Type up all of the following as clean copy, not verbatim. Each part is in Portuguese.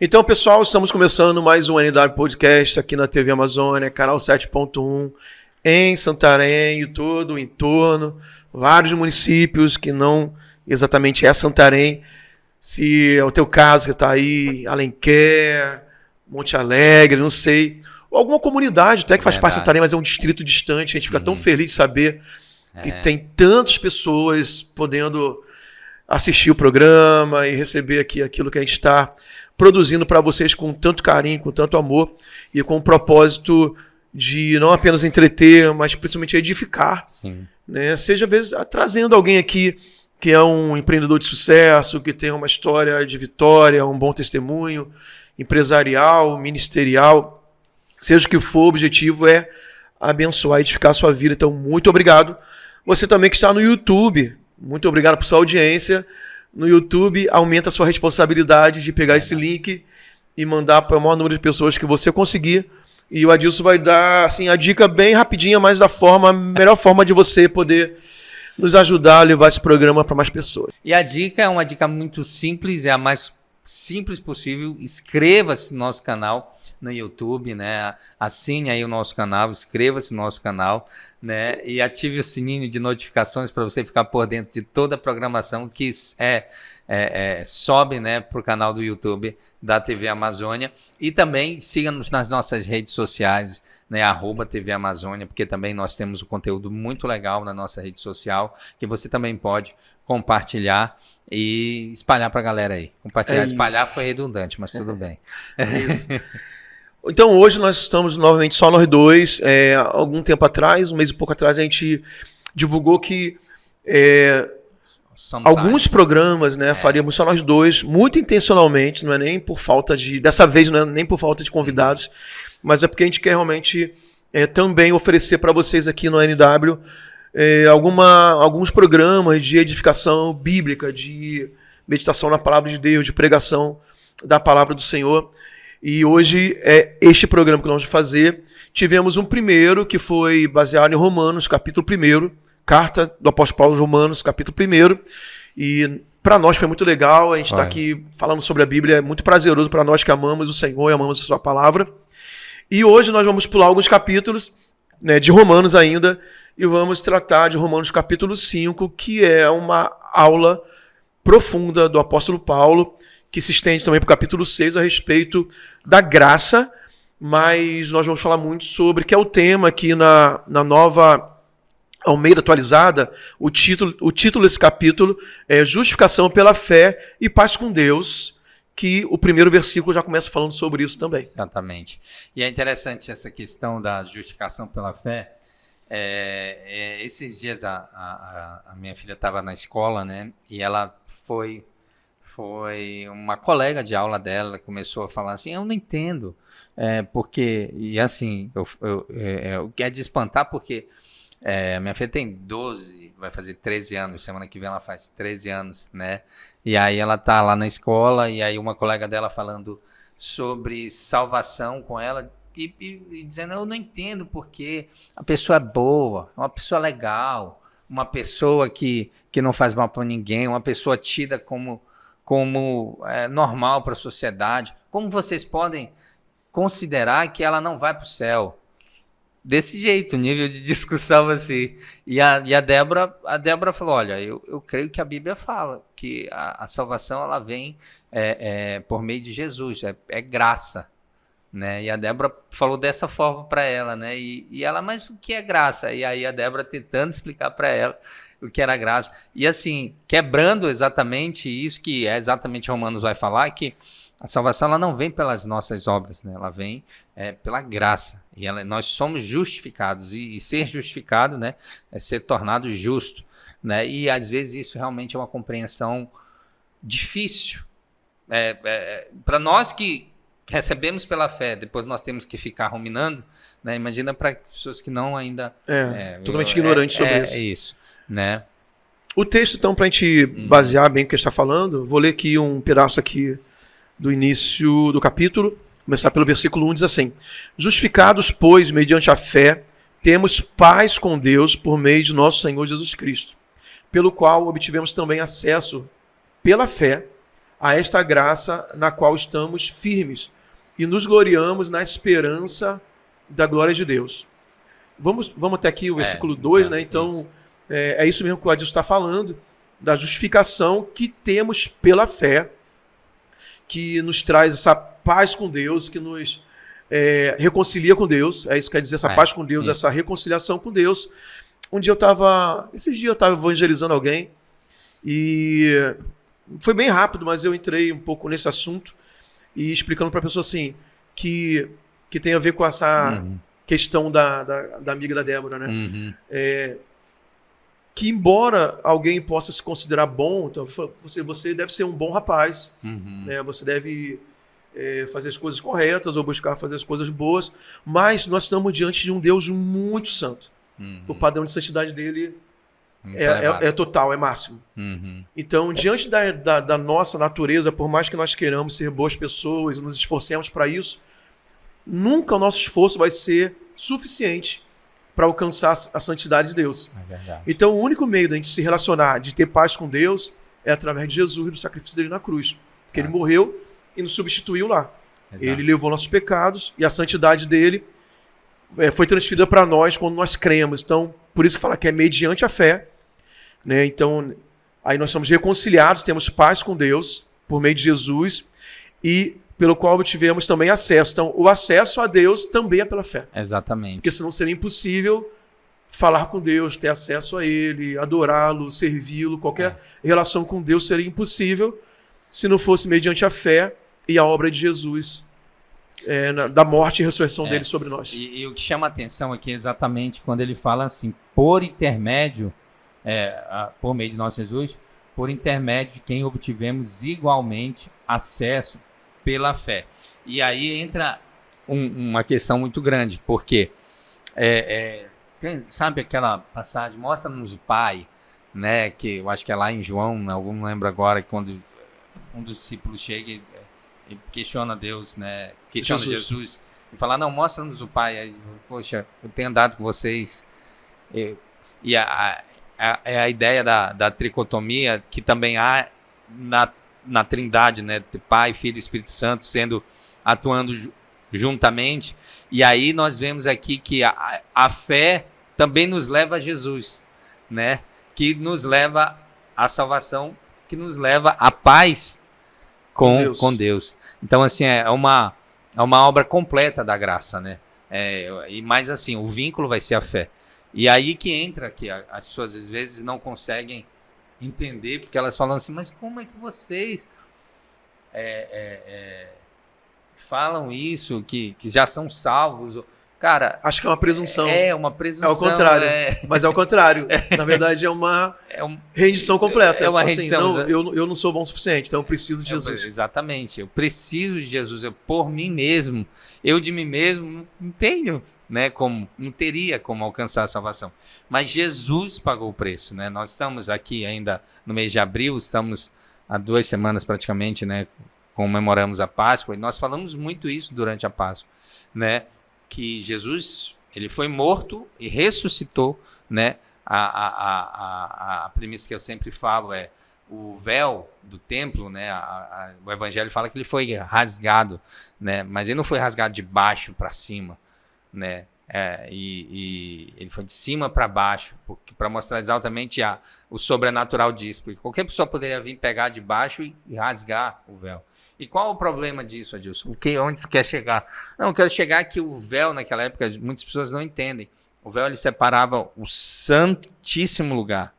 Então, pessoal, estamos começando mais um NW Podcast aqui na TV Amazônia, canal 7.1, em Santarém e todo o entorno, vários municípios que não exatamente é Santarém. Se é o teu caso que está aí, Alenquer, Monte Alegre, não sei, ou alguma comunidade até que faz parte de Santarém, mas é um distrito distante, a gente fica tão feliz de saber que tem tantas pessoas podendo assistir o programa e receber aqui aquilo que a gente está produzindo para vocês com tanto carinho, com tanto amor e com o propósito de não apenas entreter, mas principalmente edificar. Sim. Né? Seja, às vezes, trazendo alguém aqui que é um empreendedor de sucesso, que tem uma história de vitória, um bom testemunho empresarial, ministerial, seja o que for, o objetivo é abençoar e edificar a sua vida. Então, muito obrigado. Você também que está no YouTube, muito obrigado por sua audiência. No YouTube, aumenta a sua responsabilidade de pegar esse link e mandar para o maior número de pessoas que você conseguir. E o Adilson vai dar assim, a dica bem rapidinha, mas da melhor forma de você poder nos ajudar a levar esse programa para mais pessoas. E a dica é uma dica muito simples, é a mais simples possível. Inscreva-se no nosso canal no YouTube, né? Assine aí o nosso canal, inscreva-se no nosso canal, né? E ative o sininho de notificações para você ficar por dentro de toda a programação que sobe, né, para o canal do YouTube da TV Amazônia. E também siga-nos nas nossas redes sociais, né, @TV Amazônia, porque também nós temos um conteúdo muito legal na nossa rede social, que você também pode compartilhar e espalhar para a galera aí. Compartilhar, espalhar foi redundante, mas tudo bem. É isso. Então hoje nós estamos novamente só nós dois. Algum tempo atrás, um mês e pouco atrás, a gente divulgou que alguns programas, né, faríamos só nós dois, muito intencionalmente, não é nem por falta de... Dessa vez não é nem por falta de convidados, mas é porque a gente quer realmente também oferecer para vocês aqui no NW alguns programas de edificação bíblica, de meditação na palavra de Deus, de pregação da palavra do Senhor. E hoje é este programa que nós vamos fazer. Tivemos um primeiro que foi baseado em Romanos, capítulo 1, carta do apóstolo Paulo aos Romanos, capítulo 1. E para nós foi muito legal, a gente está aqui falando sobre a Bíblia, é muito prazeroso para nós que amamos o Senhor e amamos a sua palavra. E hoje nós vamos pular alguns capítulos, né, de Romanos ainda, e vamos tratar de Romanos capítulo 5, que é uma aula profunda do apóstolo Paulo, que se estende também para o capítulo 6 a respeito da graça, mas nós vamos falar muito sobre, que é o tema aqui na nova Almeida atualizada, o título desse capítulo é Justificação pela Fé e Paz com Deus, que o primeiro versículo já começa falando sobre isso também. Exatamente. E é interessante essa questão da justificação pela fé. Esses dias a minha filha estava na escola, né? E ela foi uma colega de aula dela, começou a falar assim, eu não entendo, porque, e assim, eu quero de espantar porque minha filha tem 12, vai fazer 13 anos, semana que vem ela faz 13 anos, né? E aí ela tá lá na escola, e aí uma colega dela falando sobre salvação com ela, e dizendo, eu não entendo porque a pessoa é boa, uma pessoa legal, uma pessoa que não faz mal para ninguém, uma pessoa tida como normal para a sociedade. Como vocês podem considerar que ela não vai para o céu? Desse jeito, nível de discussão assim. E a Débora falou, olha, eu creio que a Bíblia fala que a salvação ela vem por meio de Jesus, é graça. Né? E a Débora falou dessa forma para ela, né? E ela, mas o que é graça? E aí a Débora tentando explicar para ela o que era graça. E assim, quebrando exatamente isso que exatamente Romanos vai falar, que a salvação ela não vem pelas nossas obras, né? Ela vem pela graça. E nós somos justificados. E ser justificado, né, é ser tornado justo. Né? E às vezes isso realmente é uma compreensão difícil. Para nós que recebemos pela fé, depois nós temos que ficar ruminando, né? Imagina para pessoas que não ainda... totalmente ignorantes sobre isso. É isso, né? O texto, então, para a gente basear bem o que está falando, vou ler aqui um pedaço aqui do início do capítulo, começar pelo versículo 1, diz assim: Justificados, pois, mediante a fé, temos paz com Deus por meio de nosso Senhor Jesus Cristo, pelo qual obtivemos também acesso, pela fé, a esta graça na qual estamos firmes e nos gloriamos na esperança da glória de Deus. Vamos até aqui o versículo 2, né? Então, é isso mesmo que o Adilson está falando, da justificação que temos pela fé, que nos traz essa paz com Deus, que nos reconcilia com Deus. É isso que quer dizer, essa paz com Deus, essa reconciliação com Deus. Esses dias eu estava evangelizando alguém e foi bem rápido, mas eu entrei um pouco nesse assunto e explicando para a pessoa assim, que tem a ver com essa questão da amiga da Débora, né? Que embora alguém possa se considerar bom, então você deve ser um bom rapaz, né? Você deve fazer as coisas corretas ou buscar fazer as coisas boas, mas nós estamos diante de um Deus muito santo. O padrão de santidade dele é total, é máximo. Então, diante da nossa natureza, por mais que nós queiramos ser boas pessoas e nos esforcemos para isso, nunca o nosso esforço vai ser suficiente para alcançar a santidade de Deus. É verdade. Então, o único meio da gente se relacionar, de ter paz com Deus, é através de Jesus e do sacrifício dele na cruz. Porque ele morreu e nos substituiu lá. Exato. Ele levou nossos pecados e a santidade dele foi transferida para nós quando nós cremos. Então, por isso que fala que é mediante a fé, né? Então, aí nós somos reconciliados, temos paz com Deus por meio de Jesus e pelo qual obtivemos também acesso. Então, o acesso a Deus também é pela fé. Exatamente. Porque senão seria impossível falar com Deus, ter acesso a Ele, adorá-lo, servi-lo. Qualquer relação com Deus seria impossível se não fosse mediante a fé e a obra de Jesus, da morte e ressurreição dele sobre nós. E o que chama a atenção aqui é exatamente quando ele fala assim, por intermédio, por meio de nosso Jesus, por intermédio de quem obtivemos igualmente acesso pela fé. E aí entra uma questão muito grande, porque sabe aquela passagem, mostra-nos o Pai, né, que eu acho que é lá em João, não lembro agora, quando um dos discípulos chega e questiona Deus, né, questiona Jesus e fala, não, mostra-nos o Pai. Aí, poxa, eu tenho andado com vocês. E a ideia da tricotomia que também há na Trindade, né, Pai, Filho e Espírito Santo atuando juntamente. E aí nós vemos aqui que a fé também nos leva a Jesus, né, que nos leva à salvação, que nos leva à paz com Deus. Então, assim, é uma obra completa da graça, né? Mas, assim, o vínculo vai ser a fé. E aí que entra que as pessoas, às vezes, não conseguem entender, porque elas falam assim, mas como é que vocês falam isso, que já são salvos? Cara, acho que é uma presunção. Uma presunção. É o contrário. Mas é o contrário. Na verdade, é uma rendição completa. É uma rendição. Assim, não, eu não sou bom o suficiente, então eu preciso de Jesus. Exatamente. Eu preciso de Jesus. Por mim mesmo. Eu de mim mesmo não tenho, né, não teria como alcançar a salvação. Mas Jesus pagou o preço, né? Nós estamos aqui ainda no mês de abril, estamos há 2 semanas praticamente, né? Comemoramos a Páscoa e nós falamos muito isso durante a Páscoa, né? Que Jesus, ele foi morto e ressuscitou, né? A premissa que eu sempre falo é o véu do templo, né? O Evangelho fala que ele foi rasgado, né? Mas ele não foi rasgado de baixo para cima, né? E ele foi de cima para baixo, para mostrar exatamente o sobrenatural disso, porque qualquer pessoa poderia vir pegar de baixo e rasgar o véu. E qual o problema disso, Adilson? Onde você quer chegar? Não, eu quero chegar que o véu, naquela época, muitas pessoas não entendem. O véu, ele separava o santíssimo lugar,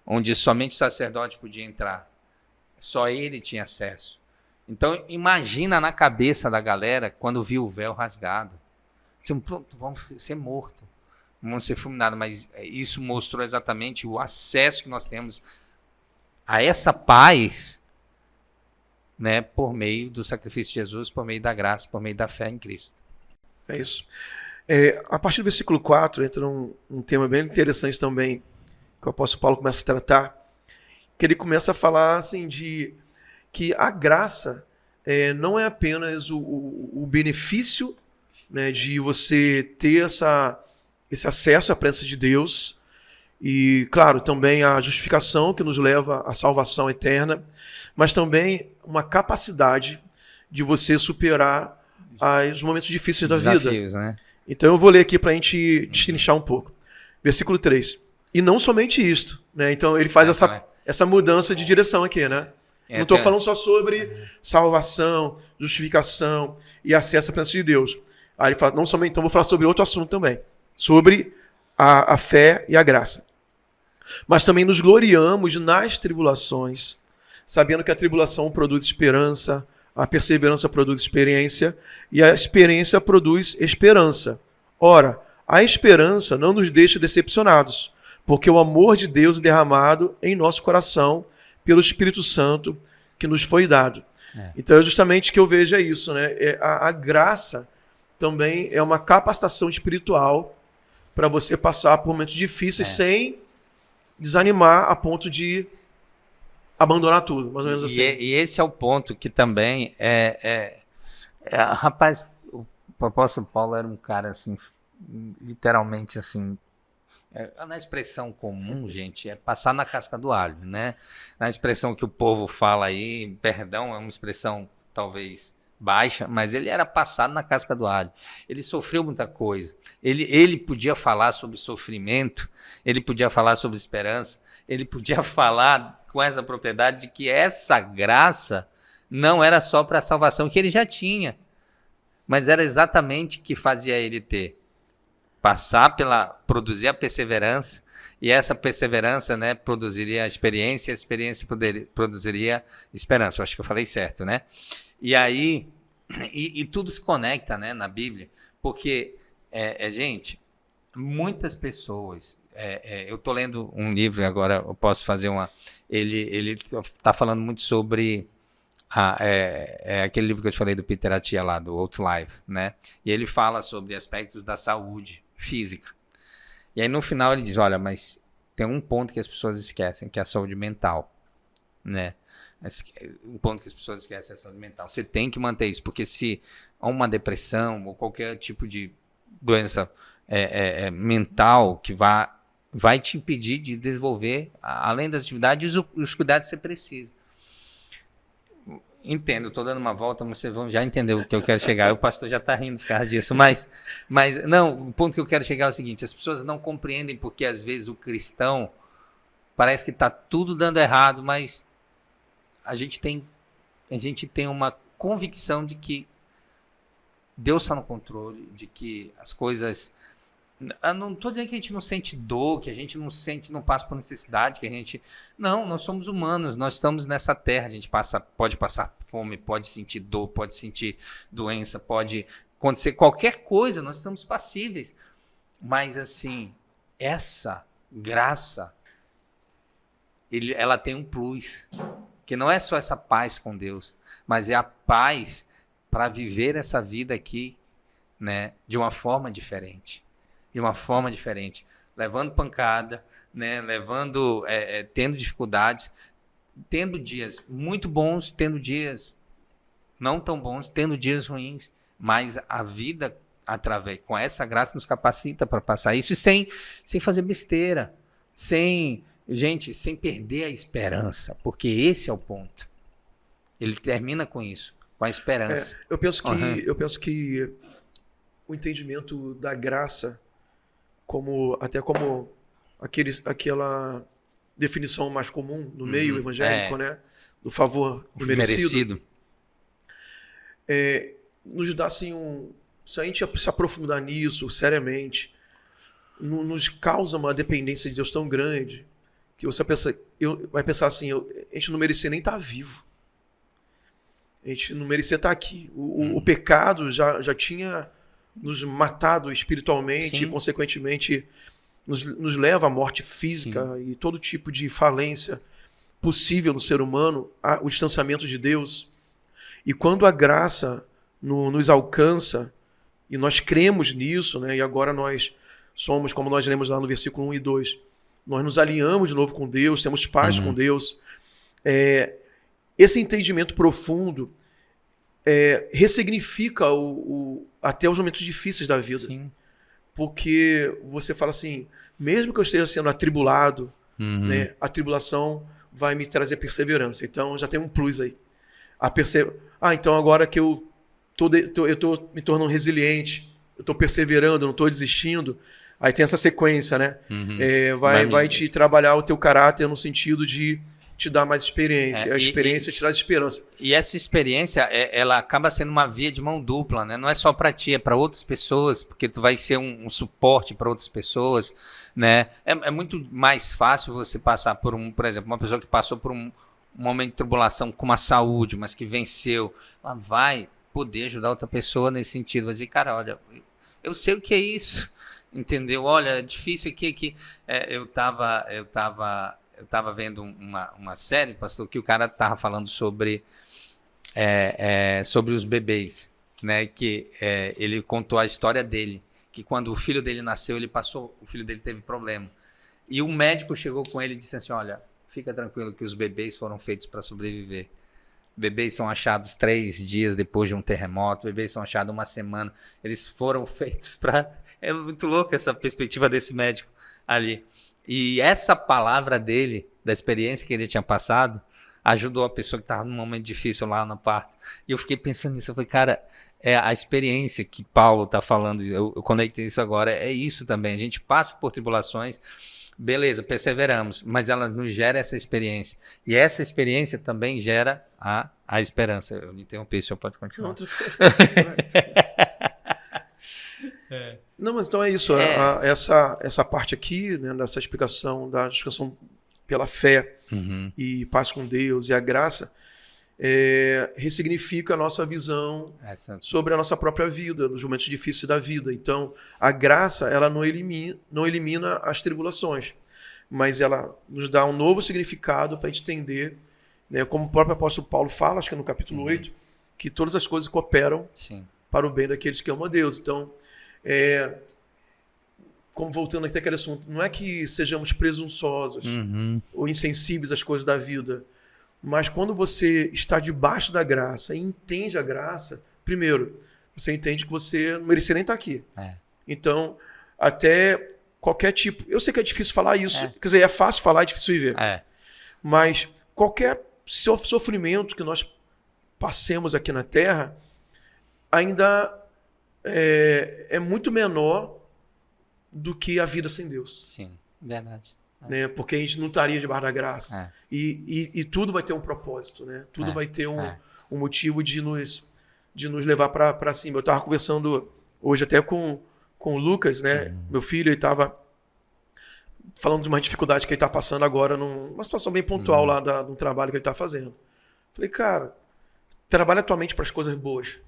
onde somente o sacerdote podia entrar. Só ele tinha acesso. Então, imagina na cabeça da galera quando viu o véu rasgado. Pronto, vamos ser mortos, vamos ser fulminados. Mas isso mostrou exatamente o acesso que nós temos a essa paz, né, por meio do sacrifício de Jesus, por meio da graça, por meio da fé em Cristo. É isso. A partir do versículo 4 entra um tema bem interessante também, que o apóstolo Paulo começa a tratar, que ele começa a falar assim, que a graça não é apenas o benefício, né, de você ter esse acesso à presença de Deus, E, claro, também a justificação que nos leva à salvação eterna, mas também uma capacidade de você superar os momentos difíceis da vida. Desafios, né? Então eu vou ler aqui para a gente destrinchar um pouco. Versículo 3. E não somente isto, né? Então ele faz essa mudança de direção aqui, né? Não estou falando só sobre salvação, justificação e acesso à presença de Deus. Aí ele fala, não somente, então vou falar sobre outro assunto também, sobre a fé e a graça. Mas também nos gloriamos nas tribulações, sabendo que a tribulação produz esperança, a perseverança produz experiência e a experiência produz esperança. Ora, a esperança não nos deixa decepcionados, porque o amor de Deus é derramado em nosso coração pelo Espírito Santo que nos foi dado. Então é justamente que eu vejo isso, né? A graça também é uma capacitação espiritual para você passar por momentos difíceis sem desanimar a ponto de abandonar tudo, mais ou menos assim. E esse é o ponto que também rapaz, o apóstolo Paulo era um cara assim, literalmente assim, na expressão comum, gente, é passar na casca do alho, né? Na expressão que o povo fala aí, perdão, é uma expressão talvez baixa, mas ele era passado na casca do alho. Ele sofreu muita coisa. Ele podia falar sobre sofrimento, ele podia falar sobre esperança, ele podia falar com essa propriedade de que essa graça não era só para a salvação que ele já tinha, mas era exatamente o que fazia ele produzir a perseverança, e essa perseverança, né, produziria a experiência produziria esperança. Eu acho que eu falei certo, né? E aí, e tudo se conecta, né, na Bíblia, porque, gente, muitas pessoas, eu estou lendo um livro agora, eu posso fazer ele está falando muito sobre aquele livro que eu te falei do Peter Attia lá, do Outlive, né? E ele fala sobre aspectos da saúde física. E aí no final ele diz, olha, mas tem um ponto que as pessoas esquecem, que é a saúde mental, né? Um ponto que as pessoas esquecem é a saúde mental. Você tem que manter isso, porque se há uma depressão ou qualquer tipo de doença mental que vai te impedir de desenvolver, além das atividades, os cuidados que você precisa. Entendo, estou dando uma volta, vocês vão já entender o que eu quero chegar. O pastor já está rindo por causa disso, mas não, o ponto que eu quero chegar é o seguinte: as pessoas não compreendem porque às vezes o cristão parece que está tudo dando errado, mas a gente tem uma convicção de que Deus está no controle, de que as coisas... Eu não estou dizendo que a gente não sente dor, que a gente não passa por necessidade, que a gente... Não, nós somos humanos, nós estamos nessa terra, a gente pode passar fome, pode sentir dor, pode sentir doença, pode acontecer qualquer coisa, nós estamos passíveis. Mas, assim, essa graça, ela tem um plus, que não é só essa paz com Deus, mas é a paz para viver essa vida aqui, né, de uma forma diferente. Levando pancada, né, tendo dificuldades, tendo dias muito bons, tendo dias não tão bons, tendo dias ruins, mas a vida, com essa graça, nos capacita para passar isso, sem fazer besteira, sem perder a esperança, porque esse é o ponto. Ele termina com isso, com a esperança. Eu penso que o entendimento da graça, como aquela definição mais comum no meio evangélico, né, do favor imerecido, nos dá assim se a gente se aprofundar nisso seriamente, nos causa uma dependência de Deus tão grande que você vai pensar assim, a gente não merecia nem estar vivo, a gente não merecia estar aqui, o pecado já tinha nos matado espiritualmente. Sim. E, consequentemente, nos leva à morte física. Sim. E todo tipo de falência possível no ser humano, o distanciamento de Deus. E quando a graça nos alcança, e nós cremos nisso, né, e agora nós somos, como nós lemos lá no versículo 1 e 2, nós nos alinhamos de novo com Deus, temos paz com Deus. Esse entendimento profundo ressignifica até os momentos difíceis da vida. Sim. porque você fala assim, mesmo que eu esteja sendo atribulado, né, a tribulação vai me trazer perseverança. Então já tem um plus aí. Então agora que eu tô me tornando resiliente, eu tô perseverando, não tô desistindo, aí tem essa sequência, né? Vai te trabalhar o teu caráter no sentido de te dar mais experiência. A experiência te traz esperança. E essa experiência, ela acaba sendo uma via de mão dupla, né? Não é só para ti, é para outras pessoas, porque tu vai ser um suporte para outras pessoas, né? É muito mais fácil você passar por exemplo, uma pessoa que passou por um momento de tribulação com a saúde, mas que venceu, ela vai poder ajudar outra pessoa nesse sentido. Vai dizer, cara, olha, eu sei o que é isso, entendeu? Olha, é difícil aqui. Eu tava vendo uma série, pastor, que o cara tava falando sobre os bebês, né? Que ele contou a história dele, que quando o filho dele nasceu, o filho dele teve problema. E o médico chegou com ele e disse assim, olha, fica tranquilo que os bebês foram feitos para sobreviver. Bebês são achados 3 dias depois de um terremoto, bebês são achados 1 semana. Eles foram feitos para... É muito louco essa perspectiva desse médico ali. E essa palavra dele, da experiência que ele tinha passado, ajudou a pessoa que estava num momento difícil lá no parto. E eu fiquei pensando nisso, eu falei, cara, a experiência que Paulo está falando, eu conectei isso agora, é isso também. A gente passa por tribulações, beleza, perseveramos, mas ela nos gera essa experiência. E essa experiência também gera a esperança. Eu me interrompi, o senhor pode continuar. Não, mas então é isso. Essa parte aqui, né, dessa explicação da discussão pela fé e paz com Deus e a graça, ressignifica a nossa visão sobre a nossa própria vida, nos momentos difíceis da vida. Então, a graça, ela não elimina as tribulações, mas ela nos dá um novo significado para a gente entender, né, como o próprio apóstolo Paulo fala, acho que é no capítulo 8, que todas as coisas cooperam para o bem daqueles que amam a Deus. Então, como voltando até aquele assunto, não é que sejamos presunçosos ou insensíveis às coisas da vida, mas quando você está debaixo da graça e entende a graça, primeiro, você entende que você não merecia nem estar aqui. Então, até qualquer tipo... Eu sei que é difícil falar isso, quer dizer, é fácil falar, é difícil viver. Mas qualquer sofrimento que nós passemos aqui na Terra ainda é muito menor do que a vida sem Deus. Sim, verdade. Né? Porque a gente não estaria debaixo da graça. E tudo vai ter um propósito, né? Tudo vai ter um motivo de nos levar para cima. Eu estava conversando hoje até com o Lucas, né? Meu filho, ele estava falando de uma dificuldade que ele está passando agora, numa situação bem pontual lá de um trabalho que ele está fazendo. Falei, cara, trabalha a tua mente para as coisas boas.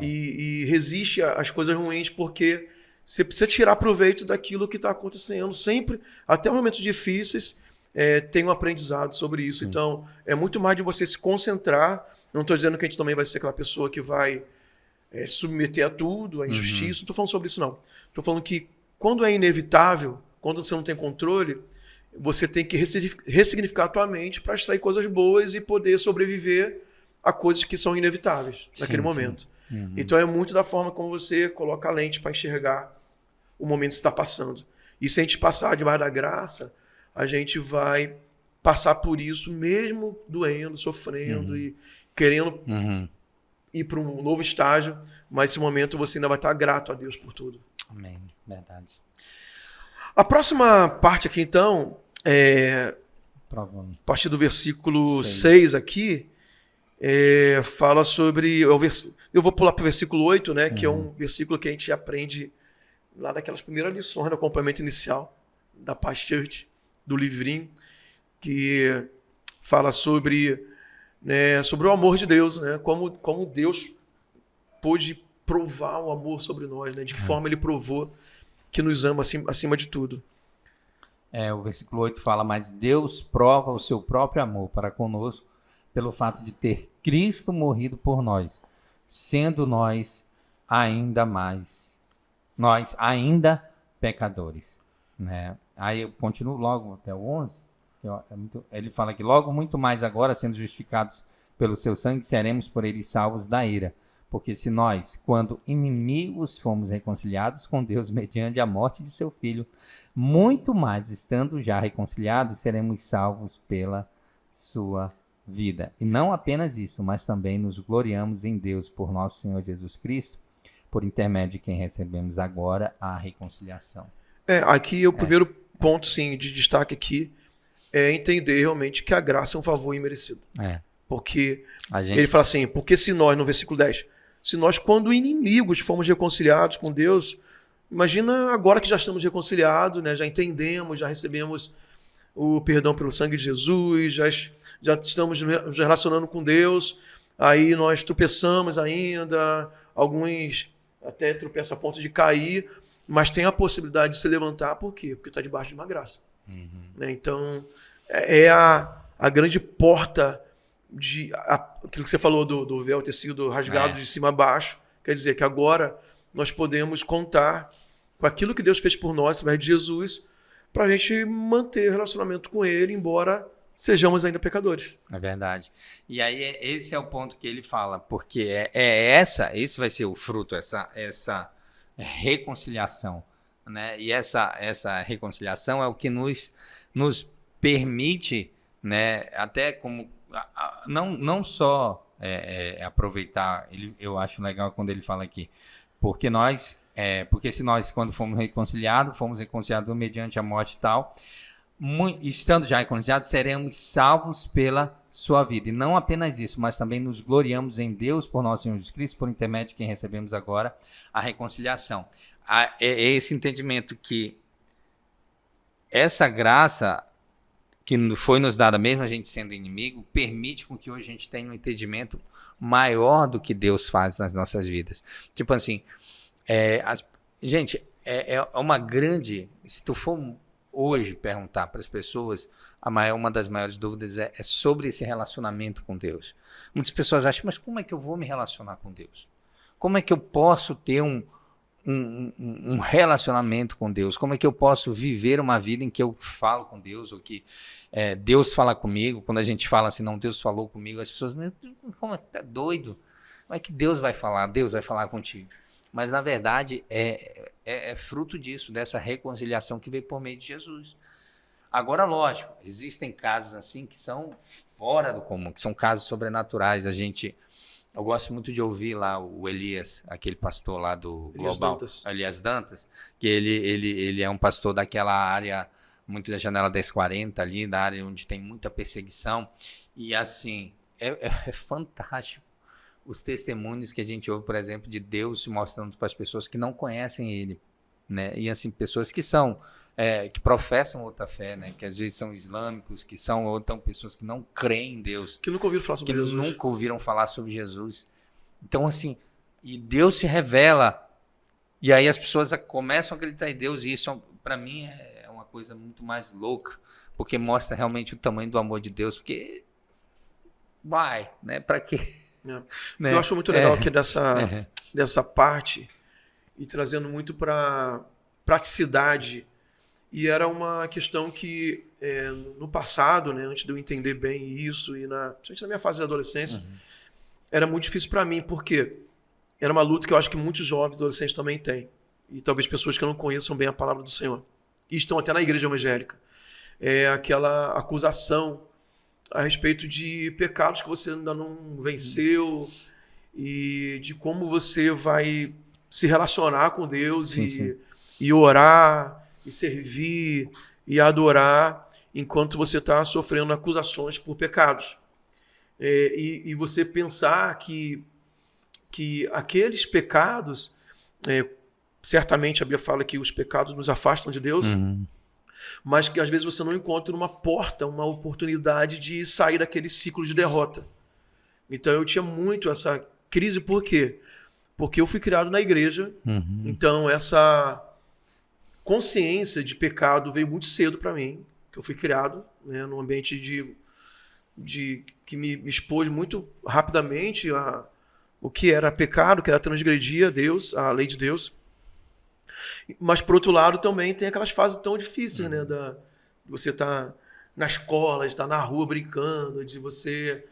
E resiste às coisas ruins, porque você precisa tirar proveito daquilo que está acontecendo. Sempre, até momentos difíceis, tem um aprendizado sobre isso. Então, é muito mais de você se concentrar. Não estou dizendo que a gente também vai ser aquela pessoa que vai se submeter a tudo, a injustiça. Não estou falando sobre isso, não. Estou falando que quando é inevitável, quando você não tem controle, você tem que ressignificar a tua mente para extrair coisas boas e poder sobreviver a coisas que são inevitáveis naquele momento. Então é muito da forma como você coloca a lente para enxergar o momento que está passando. E se a gente passar debaixo da graça, a gente vai passar por isso mesmo doendo, sofrendo e querendo ir para um novo estágio, mas nesse momento você ainda vai estar grato a Deus por tudo. Amém, verdade. A próxima parte aqui então, a partir do versículo 6 aqui, fala sobre... Eu vou pular para o versículo 8, né, que é um versículo que a gente aprende lá naquelas primeiras lições do acompanhamento inicial da Paz Church, do livrinho, que fala sobre o amor de Deus, né, como Deus pôde provar o amor sobre nós, né, de que forma ele provou que nos ama acima de tudo. O versículo 8 fala, mas Deus prova o seu próprio amor para conosco pelo fato de ter Cristo morrido por nós, sendo nós ainda pecadores. Né? Aí eu continuo logo até o 11, ele fala que logo muito mais agora, sendo justificados pelo seu sangue, seremos por ele salvos da ira. Porque se nós, quando inimigos, fomos reconciliados com Deus mediante a morte de seu Filho, muito mais, estando já reconciliados, seremos salvos pela sua vida. E não apenas isso, mas também nos gloriamos em Deus por nosso Senhor Jesus Cristo, por intermédio de quem recebemos agora a reconciliação. Aqui o primeiro ponto, sim, de destaque aqui é entender realmente que a graça é um favor imerecido. Porque ele fala assim, porque se nós, no versículo 10, se nós, quando inimigos, fomos reconciliados com Deus, imagina agora que já estamos reconciliados, né, já entendemos, já recebemos o perdão pelo sangue de Jesus, já estamos nos relacionando com Deus, aí nós tropeçamos ainda, alguns até tropeçam a ponto de cair, mas tem a possibilidade de se levantar, por quê? Porque está debaixo de uma graça. Né? Então, é a grande porta aquilo que você falou do véu ter sido rasgado de cima a baixo, quer dizer que agora nós podemos contar com aquilo que Deus fez por nós, através de Jesus, para a gente manter relacionamento com Ele, embora sejamos ainda pecadores. É verdade. E aí esse é o ponto que ele fala, porque esse vai ser o fruto, essa reconciliação, né? E essa reconciliação é o que nos permite, né? Até como não só aproveitar, eu acho legal quando ele fala aqui, porque se nós, quando fomos reconciliados mediante a morte e tal, estando já reconciliados, seremos salvos pela sua vida. E não apenas isso, mas também nos gloriamos em Deus por nosso Senhor Jesus Cristo, por intermédio de quem recebemos agora a reconciliação. É esse entendimento que essa graça que foi nos dada, mesmo a gente sendo inimigo, permite com que hoje a gente tenha um entendimento maior do que Deus faz nas nossas vidas. Tipo assim, gente, é uma grande... Se tu for hoje perguntar para as pessoas, uma das maiores dúvidas é sobre esse relacionamento com Deus. Muitas pessoas acham, mas como é que eu vou me relacionar com Deus? Como é que eu posso ter um relacionamento com Deus? Como é que eu posso viver uma vida em que eu falo com Deus, ou que Deus fala comigo? Quando a gente fala assim, não, Deus falou comigo, as pessoas, como é que tá doido? Como é que Deus vai falar? Deus vai falar contigo. Mas, na verdade, é fruto disso, dessa reconciliação que veio por meio de Jesus. Agora, lógico, existem casos assim que são fora do comum, que são casos sobrenaturais. Eu gosto muito de ouvir lá o Elias, aquele pastor lá do Global, Elias Dantas, que ele é um pastor daquela área, muito da janela 1040 ali, da área onde tem muita perseguição. E assim, é fantástico os testemunhos que a gente ouve, por exemplo, de Deus se mostrando para as pessoas que não conhecem Ele, né? E assim, pessoas que que professam outra fé, né? Que às vezes são islâmicos, ou então pessoas que não creem em Deus. Que nunca ouviram falar sobre Jesus. Nunca ouviram falar sobre Jesus. Então, assim, e Deus se revela, e aí as pessoas começam a acreditar em Deus, e isso, para mim, é uma coisa muito mais louca, porque mostra realmente o tamanho do amor de Deus, porque né? Para quê? Né? Eu acho muito legal que dessa parte, e trazendo muito para praticidade, e era uma questão que no passado, né, antes de eu entender bem isso, e principalmente na minha fase de adolescência, era muito difícil para mim, porque era uma luta que eu acho que muitos jovens adolescentes também têm, e talvez pessoas que não conheçam bem a palavra do Senhor, e estão até na igreja evangélica. É aquela acusação a respeito de pecados que você ainda não venceu, e de como você vai se relacionar com Deus, e orar, e servir, e adorar, enquanto você está sofrendo acusações por pecados. E você pensar que aqueles pecados, certamente a Bíblia fala que os pecados nos afastam de Deus, mas que às vezes você não encontra uma porta, uma oportunidade de sair daquele ciclo de derrota. Então eu tinha muito essa crise, por quê? Porque eu fui criado na igreja, então essa consciência de pecado veio muito cedo para mim, que eu fui criado, né, num ambiente que me expôs muito rapidamente o que era pecado, que era transgredir a Deus, a lei de Deus. Mas, por outro lado, também tem aquelas fases tão difíceis, né? De você estar na escola, de estar na rua brincando, de você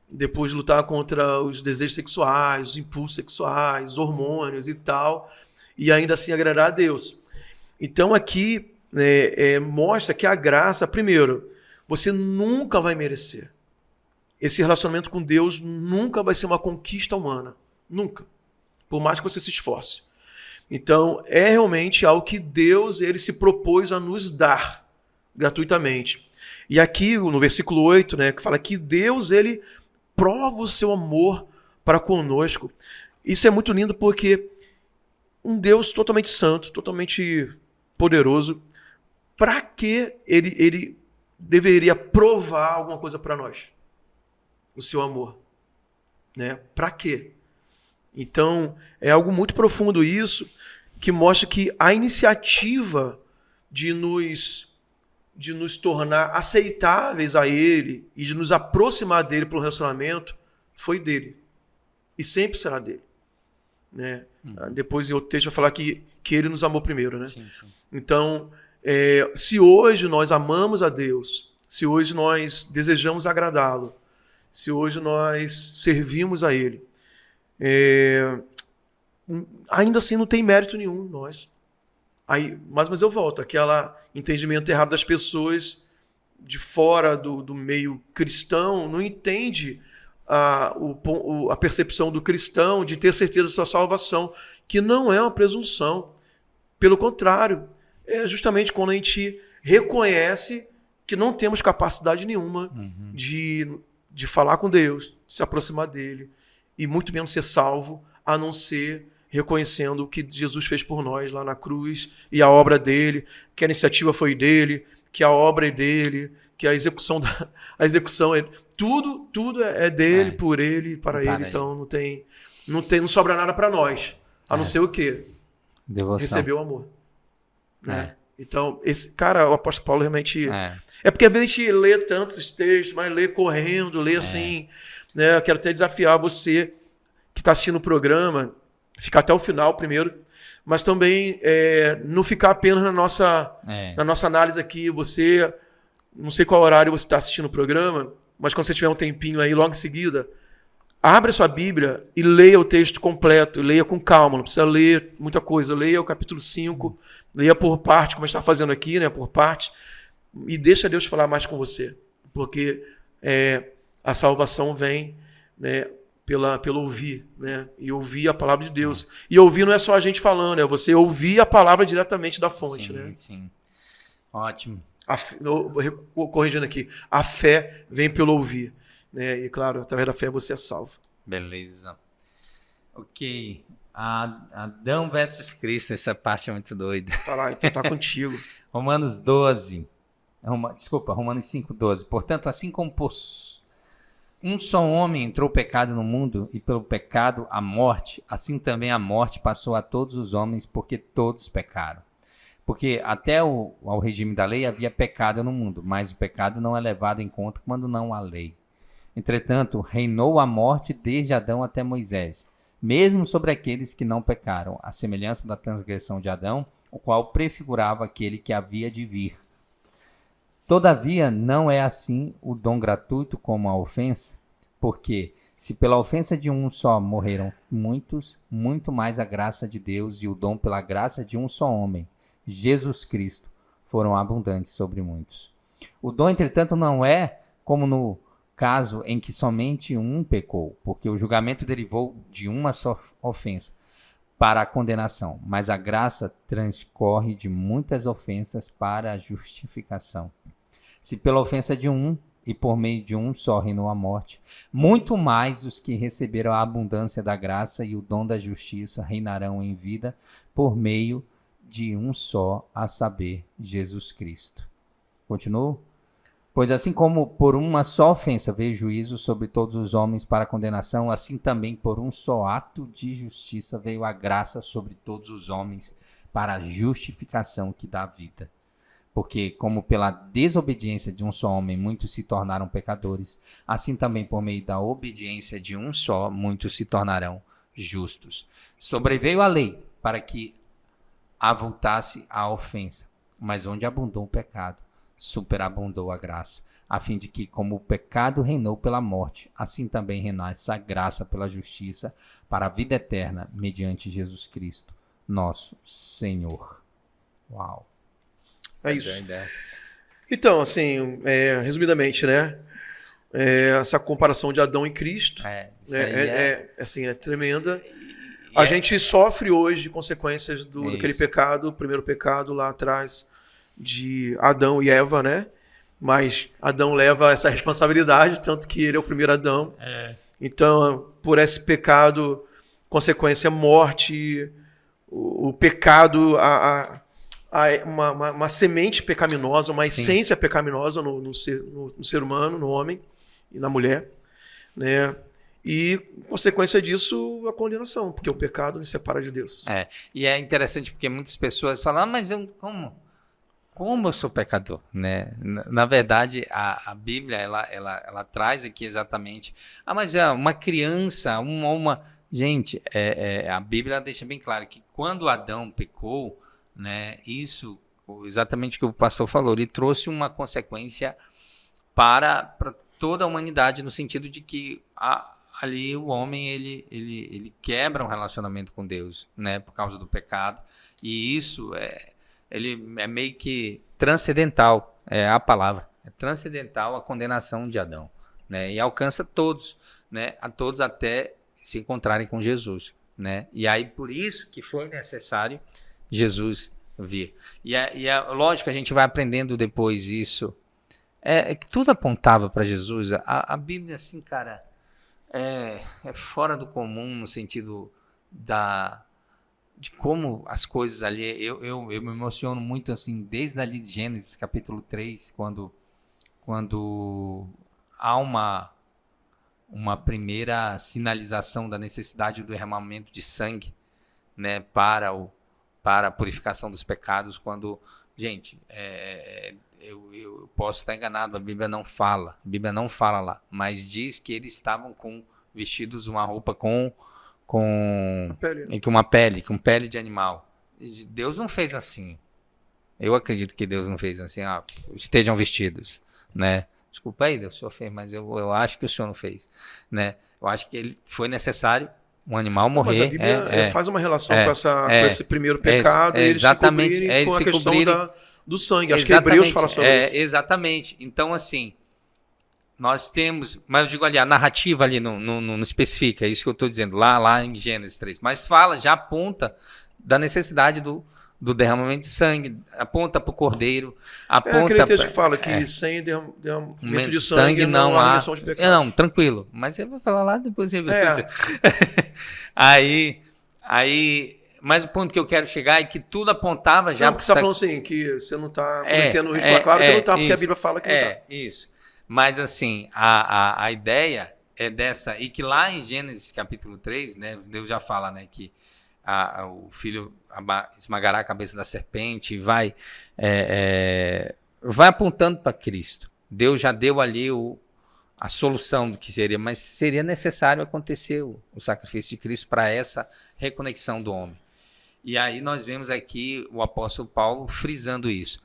depois lutar contra os desejos sexuais, os impulsos sexuais, os hormônios e tal, e ainda assim agradar a Deus. Então aqui mostra que a graça, primeiro, você nunca vai merecer. Esse relacionamento com Deus nunca vai ser uma conquista humana. Nunca. Por mais que você se esforce. Então, é realmente algo que Deus ele se propôs a nos dar gratuitamente. E aqui, no versículo 8, né, que fala que Deus ele prova o seu amor para conosco. Isso é muito lindo porque um Deus totalmente santo, totalmente poderoso, para que ele deveria provar alguma coisa para nós? O seu amor. Né? Para quê? Então, é algo muito profundo isso, que mostra que a iniciativa de nos tornar aceitáveis a Ele e de nos aproximar dele para um relacionamento foi dele. E sempre será dele. Né? Depois em outro texto vai falar que ele nos amou primeiro. Né? Sim, sim. Então, se hoje nós amamos a Deus, se hoje nós desejamos agradá-lo, se hoje nós servimos a Ele, ainda assim não tem mérito nenhum nós. Mas eu volto, aquele entendimento errado das pessoas de fora do meio cristão não entende a percepção do cristão de ter certeza da sua salvação, que não é uma presunção. Pelo contrário, é justamente quando a gente reconhece que não temos capacidade nenhuma de falar com Deus, de se aproximar dele, e muito menos ser salvo, a não ser reconhecendo o que Jesus fez por nós lá na cruz, e a obra dele, que a iniciativa foi dele, que a obra é dele, que a execução é tudo é dele, por ele, para ele. Então não sobra nada para nós, a não ser o quê? Devoção. Receber o amor. Né? Então, o apóstolo Paulo realmente... É porque às vezes a gente lê tantos textos, mas lê correndo, lê assim... Né? Eu quero até desafiar você que está assistindo o programa, ficar até o final primeiro, mas também não ficar apenas na nossa análise aqui. Você, não sei qual horário você está assistindo o programa, mas quando você tiver um tempinho aí, logo em seguida, abre a sua Bíblia e leia o texto completo, leia com calma, não precisa ler muita coisa, leia o capítulo 5, leia por parte, como a gente está fazendo aqui, né, por parte, e deixa Deus falar mais com você, porque a salvação vem, né, pelo ouvir, né, e ouvir a palavra de Deus. E ouvir não é só a gente falando, é você ouvir a palavra diretamente da fonte. Sim, né? Sim, ótimo. Corrigindo aqui, a fé vem pelo ouvir. Né? E claro, através da fé você é salvo. Beleza. Ok. Adão versus Cristo, essa parte é muito doida. Tá lá, então tá contigo. Romanos 12. Romanos 5:12. Portanto, assim como por um só homem entrou o pecado no mundo, e pelo pecado a morte, assim também a morte passou a todos os homens, porque todos pecaram. Porque até ao regime da lei havia pecado no mundo, mas o pecado não é levado em conta quando não há lei. Entretanto, reinou a morte desde Adão até Moisés, mesmo sobre aqueles que não pecaram, à semelhança da transgressão de Adão, o qual prefigurava aquele que havia de vir. Todavia, não é assim o dom gratuito como a ofensa, porque, se pela ofensa de um só morreram muitos, muito mais a graça de Deus e o dom pela graça de um só homem, Jesus Cristo, foram abundantes sobre muitos. O dom, entretanto, não é como no caso em que somente um pecou, porque o julgamento derivou de uma só ofensa para a condenação, mas a graça transcorre de muitas ofensas para a justificação. Se pela ofensa de um e por meio de um só reinou a morte, muito mais os que receberam a abundância da graça e o dom da justiça reinarão em vida por meio de um só, a saber, Jesus Cristo. Continuo? Pois assim como por uma só ofensa veio juízo sobre todos os homens para condenação, assim também por um só ato de justiça veio a graça sobre todos os homens para a justificação que dá vida. Porque como pela desobediência de um só homem muitos se tornaram pecadores, assim também por meio da obediência de um só muitos se tornarão justos. Sobreveio a lei para que avultasse a ofensa, mas onde abundou o pecado, superabundou a graça, a fim de que, como o pecado reinou pela morte, assim também reinasse a graça pela justiça para a vida eterna, mediante Jesus Cristo, nosso Senhor. Uau! É isso. Então, assim, resumidamente, né? Essa comparação de Adão e Cristo assim, é tremenda. A gente sofre hoje consequências daquele pecado, o primeiro pecado lá atrás de Adão e Eva, né? Mas Adão leva essa responsabilidade, tanto que ele é o primeiro Adão. Então, por esse pecado, consequência morte, o pecado, uma semente pecaminosa, uma essência pecaminosa no ser humano, no homem e na mulher, né? E, consequência disso, a condenação, porque o pecado nos separa de Deus. E é interessante porque muitas pessoas falam, mas como eu sou pecador, né? Na verdade, a Bíblia, ela traz aqui exatamente, mas uma criança, Gente, a Bíblia deixa bem claro que quando Adão pecou, né, isso, exatamente o que o pastor falou, ele trouxe uma consequência para toda a humanidade, no sentido de que ali o homem ele quebra um relacionamento com Deus, né, por causa do pecado, e isso ele é meio que transcendental, é a palavra, é transcendental a condenação de Adão, né, e alcança todos, né, a todos até se encontrarem com Jesus, né, e aí por isso que foi necessário Jesus vir. E lógico que a gente vai aprendendo depois isso, que tudo apontava para Jesus. A Bíblia, assim, cara, é fora do comum no sentido de como as coisas ali, eu me emociono muito, assim, desde ali de Gênesis, capítulo 3, quando há uma primeira sinalização da necessidade do derramamento de sangue, né, para a purificação dos pecados, quando, gente, eu posso estar enganado, a Bíblia não fala lá, mas diz que eles estavam vestidos uma roupa com pele de animal. Deus não fez assim. Eu acredito que Deus não fez assim, estejam vestidos, né? Desculpa aí, Deus, o senhor fez, mas eu acho que o senhor não fez, né? Eu acho que ele foi necessário um animal morrer. Mas a Bíblia faz uma relação com esse primeiro pecado, e eles se cobrirem com a questão do sangue. Acho que Hebreus fala sobre isso. Exatamente. Então, assim, nós temos, mas eu digo ali, a narrativa ali não especifica, é isso que eu estou dizendo, lá em Gênesis 3, mas já aponta da necessidade do derramamento de sangue, aponta para o cordeiro, aponta aquele texto que fala que sem derramamento de sangue não há remissão de pecados. Não, tranquilo, mas eu vou falar lá depois. Aí, mas o ponto que eu quero chegar é que tudo apontava já... Não, porque você está falando assim, que você não está cometendo o risco, claro que não está, porque a Bíblia fala que não está. Isso. Mas assim, a ideia é dessa, e que lá em Gênesis capítulo 3, né, Deus já fala, né, que o filho esmagará a cabeça da serpente e vai apontando para Cristo. Deus já deu ali a solução do que seria, mas seria necessário acontecer o sacrifício de Cristo para essa reconexão do homem. E aí nós vemos aqui o apóstolo Paulo frisando isso.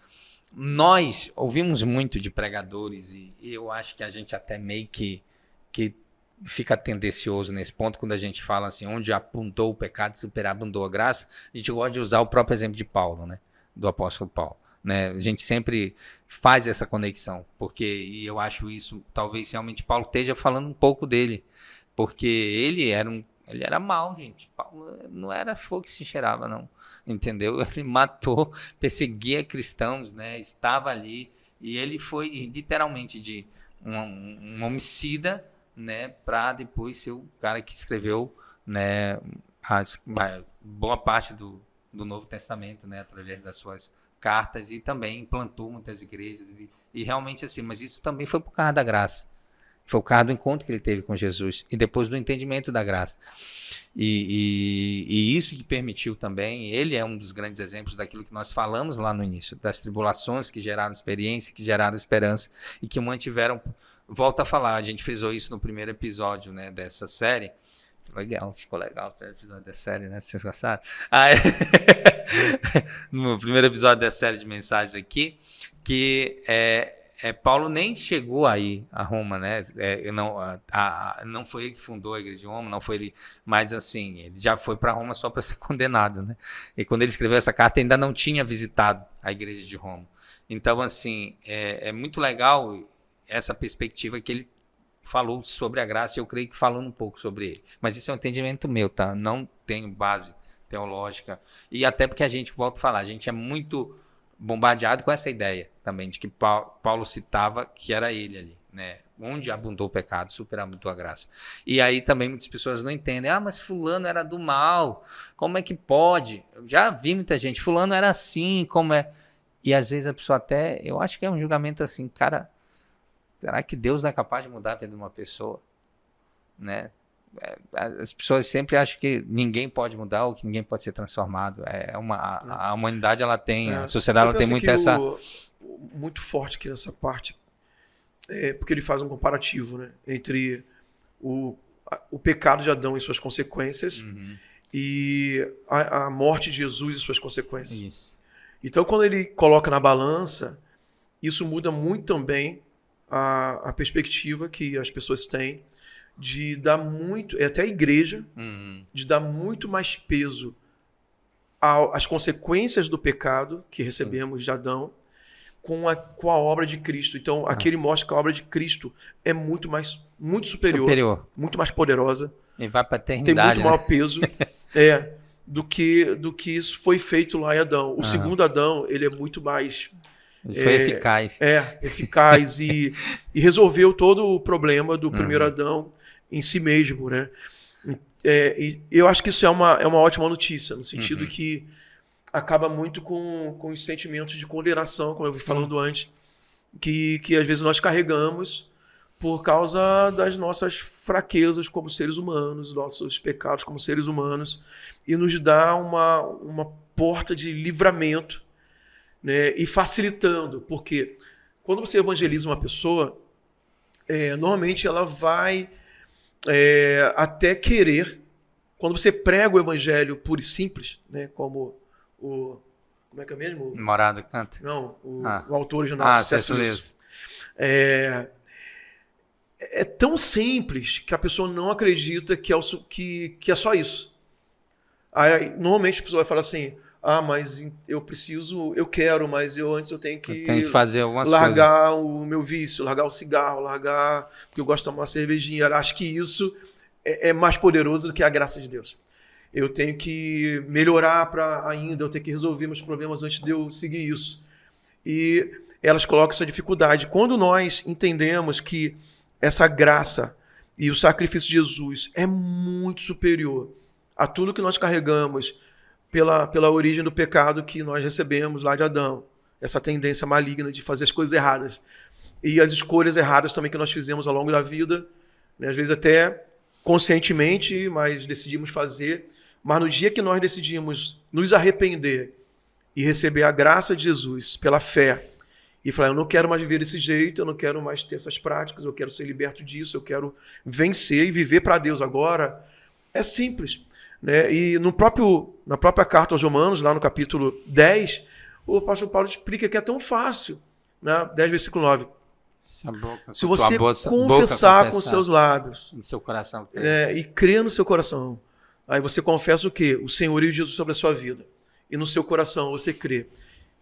Nós ouvimos muito de pregadores e eu acho que a gente até meio que fica tendencioso nesse ponto quando a gente fala assim, onde abundou o pecado, superabundou a graça. A gente gosta de usar o próprio exemplo de Paulo, né? Do apóstolo Paulo, né? A gente sempre faz essa conexão, e eu acho isso, talvez realmente Paulo esteja falando um pouco dele, porque ele era mau, gente. Paulo não era fogo que se cheirava, não, entendeu? Ele matou, perseguia cristãos, né? Estava ali, e ele foi literalmente de um homicida, né, para depois ser o cara que escreveu, né, boa parte do Novo Testamento, né, através das suas cartas, e também implantou muitas igrejas, e realmente assim, mas isso também foi por causa da graça, foi por causa do encontro que ele teve com Jesus, e depois do entendimento da graça, e isso que permitiu também, ele é um dos grandes exemplos daquilo que nós falamos lá no início, das tribulações que geraram experiência, que geraram esperança, e que mantiveram. Volto a falar, a gente frisou isso no primeiro episódio, né, dessa série. Legal, ficou legal o primeiro episódio da série, né? Vocês gostaram? No primeiro episódio da série de mensagens aqui, que Paulo nem chegou aí a Roma, né? Não foi ele que fundou a igreja de Roma, não foi ele, mas assim, ele já foi para Roma só para ser condenado, né? E quando ele escreveu essa carta, ainda não tinha visitado a igreja de Roma. Então, assim, é muito legal essa perspectiva que ele falou sobre a graça, e eu creio que falando um pouco sobre ele. Mas isso é um entendimento meu, tá? Não tenho base teológica. E até porque a gente, volta a falar, a gente é muito bombardeado com essa ideia também, de que Paulo citava que era ele ali, né? Onde abundou o pecado, superabundou a graça. E aí também muitas pessoas não entendem. Mas fulano era do mal, como é que pode? Eu já vi muita gente, fulano era assim, como é... E às vezes a pessoa até, eu acho que é um julgamento assim, cara, será que Deus não é capaz de mudar a vida de uma pessoa? Né? As pessoas sempre acham que ninguém pode mudar ou que ninguém pode ser transformado. A humanidade, ela tem, a sociedade, ela tem muito essa... Muito forte aqui nessa parte, porque ele faz um comparativo, né, entre o pecado de Adão e suas consequências e a morte de Jesus e suas consequências. Isso. Então, quando ele coloca na balança, isso muda muito também a perspectiva que as pessoas têm de dar muito, até a igreja, de dar muito mais peso às consequências do pecado que recebemos de Adão com a obra de Cristo. Então, aqui ele mostra que a obra de Cristo é muito superior, muito mais poderosa. E vai para a tem eternidade. Tem muito maior peso do que isso foi feito lá em Adão. O segundo Adão, ele é muito mais... Ele foi eficaz. Eficaz e resolveu todo o problema do primeiro Adão em si mesmo, né? E eu acho que isso é uma ótima notícia, no sentido que acaba muito com os sentimentos de condenação, como eu fui falando antes, que às vezes nós carregamos por causa das nossas fraquezas como seres humanos, nossos pecados como seres humanos, e nos dá uma porta de livramento, né? E facilitando, porque quando você evangeliza uma pessoa, normalmente ela vai até querer, quando você prega o evangelho puro e simples, né? Como como é que é mesmo? Morado canta? Não, o autor original. C.S. Lewis. É tão simples que a pessoa não acredita que é só isso. Aí, normalmente a pessoa vai falar assim, mas eu quero, mas antes eu tenho que fazer algumas largar o meu vício, largar o cigarro, porque eu gosto de tomar uma cervejinha. Eu acho que isso é mais poderoso do que a graça de Deus. Eu tenho que melhorar eu tenho que resolver meus problemas antes de eu seguir isso. E elas colocam essa dificuldade. Quando nós entendemos que essa graça e o sacrifício de Jesus é muito superior a tudo que nós carregamos pela origem do pecado que nós recebemos lá de Adão, essa tendência maligna de fazer as coisas erradas e as escolhas erradas também que nós fizemos ao longo da vida, né? Às vezes até conscientemente, mas decidimos fazer. Mas no dia que nós decidimos nos arrepender e receber a graça de Jesus pela fé e falar, eu não quero mais viver desse jeito, eu não quero mais ter essas práticas, eu quero ser liberto disso, eu quero vencer e viver para Deus agora, é simples, né? E na própria carta aos Romanos, lá no capítulo 10, o apóstolo Paulo explica que é tão fácil, né? 10, versículo 9. Se você confessar com seus lábios, no seu coração, e crer no seu coração, aí você confessa o quê? O senhorio de Jesus sobre a sua vida. E no seu coração você crê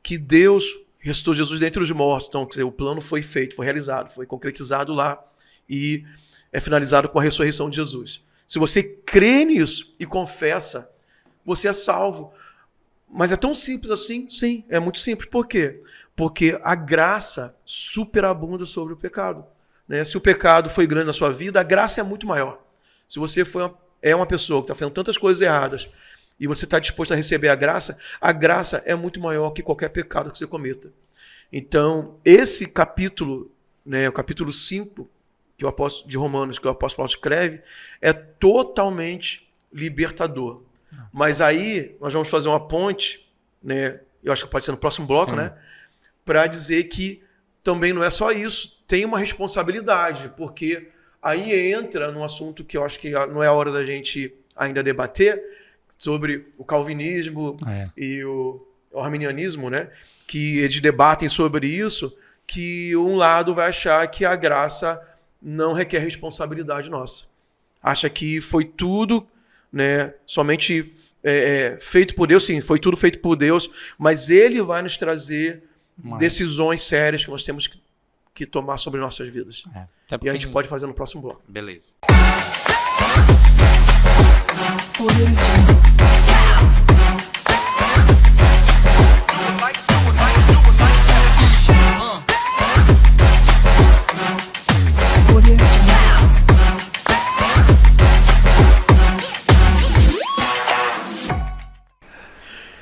que Deus ressuscitou Jesus dentre os mortos. Então, quer dizer, o plano foi feito, foi realizado, foi concretizado lá e é finalizado com a ressurreição de Jesus. Se você crê nisso e confessa, você é salvo. Mas é tão simples assim? Sim, é muito simples. Por quê? Porque a graça superabunda sobre o pecado, né? Se o pecado foi grande na sua vida, a graça é muito maior. Se você é uma pessoa que está fazendo tantas coisas erradas e você está disposto a receber a graça é muito maior que qualquer pecado que você cometa. Então, esse capítulo, né, o capítulo 5 de Romanos, que o apóstolo Paulo escreve, é totalmente libertador. Mas aí nós vamos fazer uma ponte, né, eu acho que pode ser no próximo bloco, né, para dizer que também não é só isso, tem uma responsabilidade, porque aí entra num assunto que eu acho que não é a hora da gente ainda debater, sobre o calvinismo e o arminianismo, né? Que eles debatem sobre isso, que um lado vai achar que a graça não requer responsabilidade nossa. Acha que foi tudo, né, somente feito por Deus, sim, foi tudo feito por Deus, mas Ele vai nos trazer decisões sérias que nós temos que tomar sobre nossas vidas. E a gente pode fazer no próximo bloco. Beleza.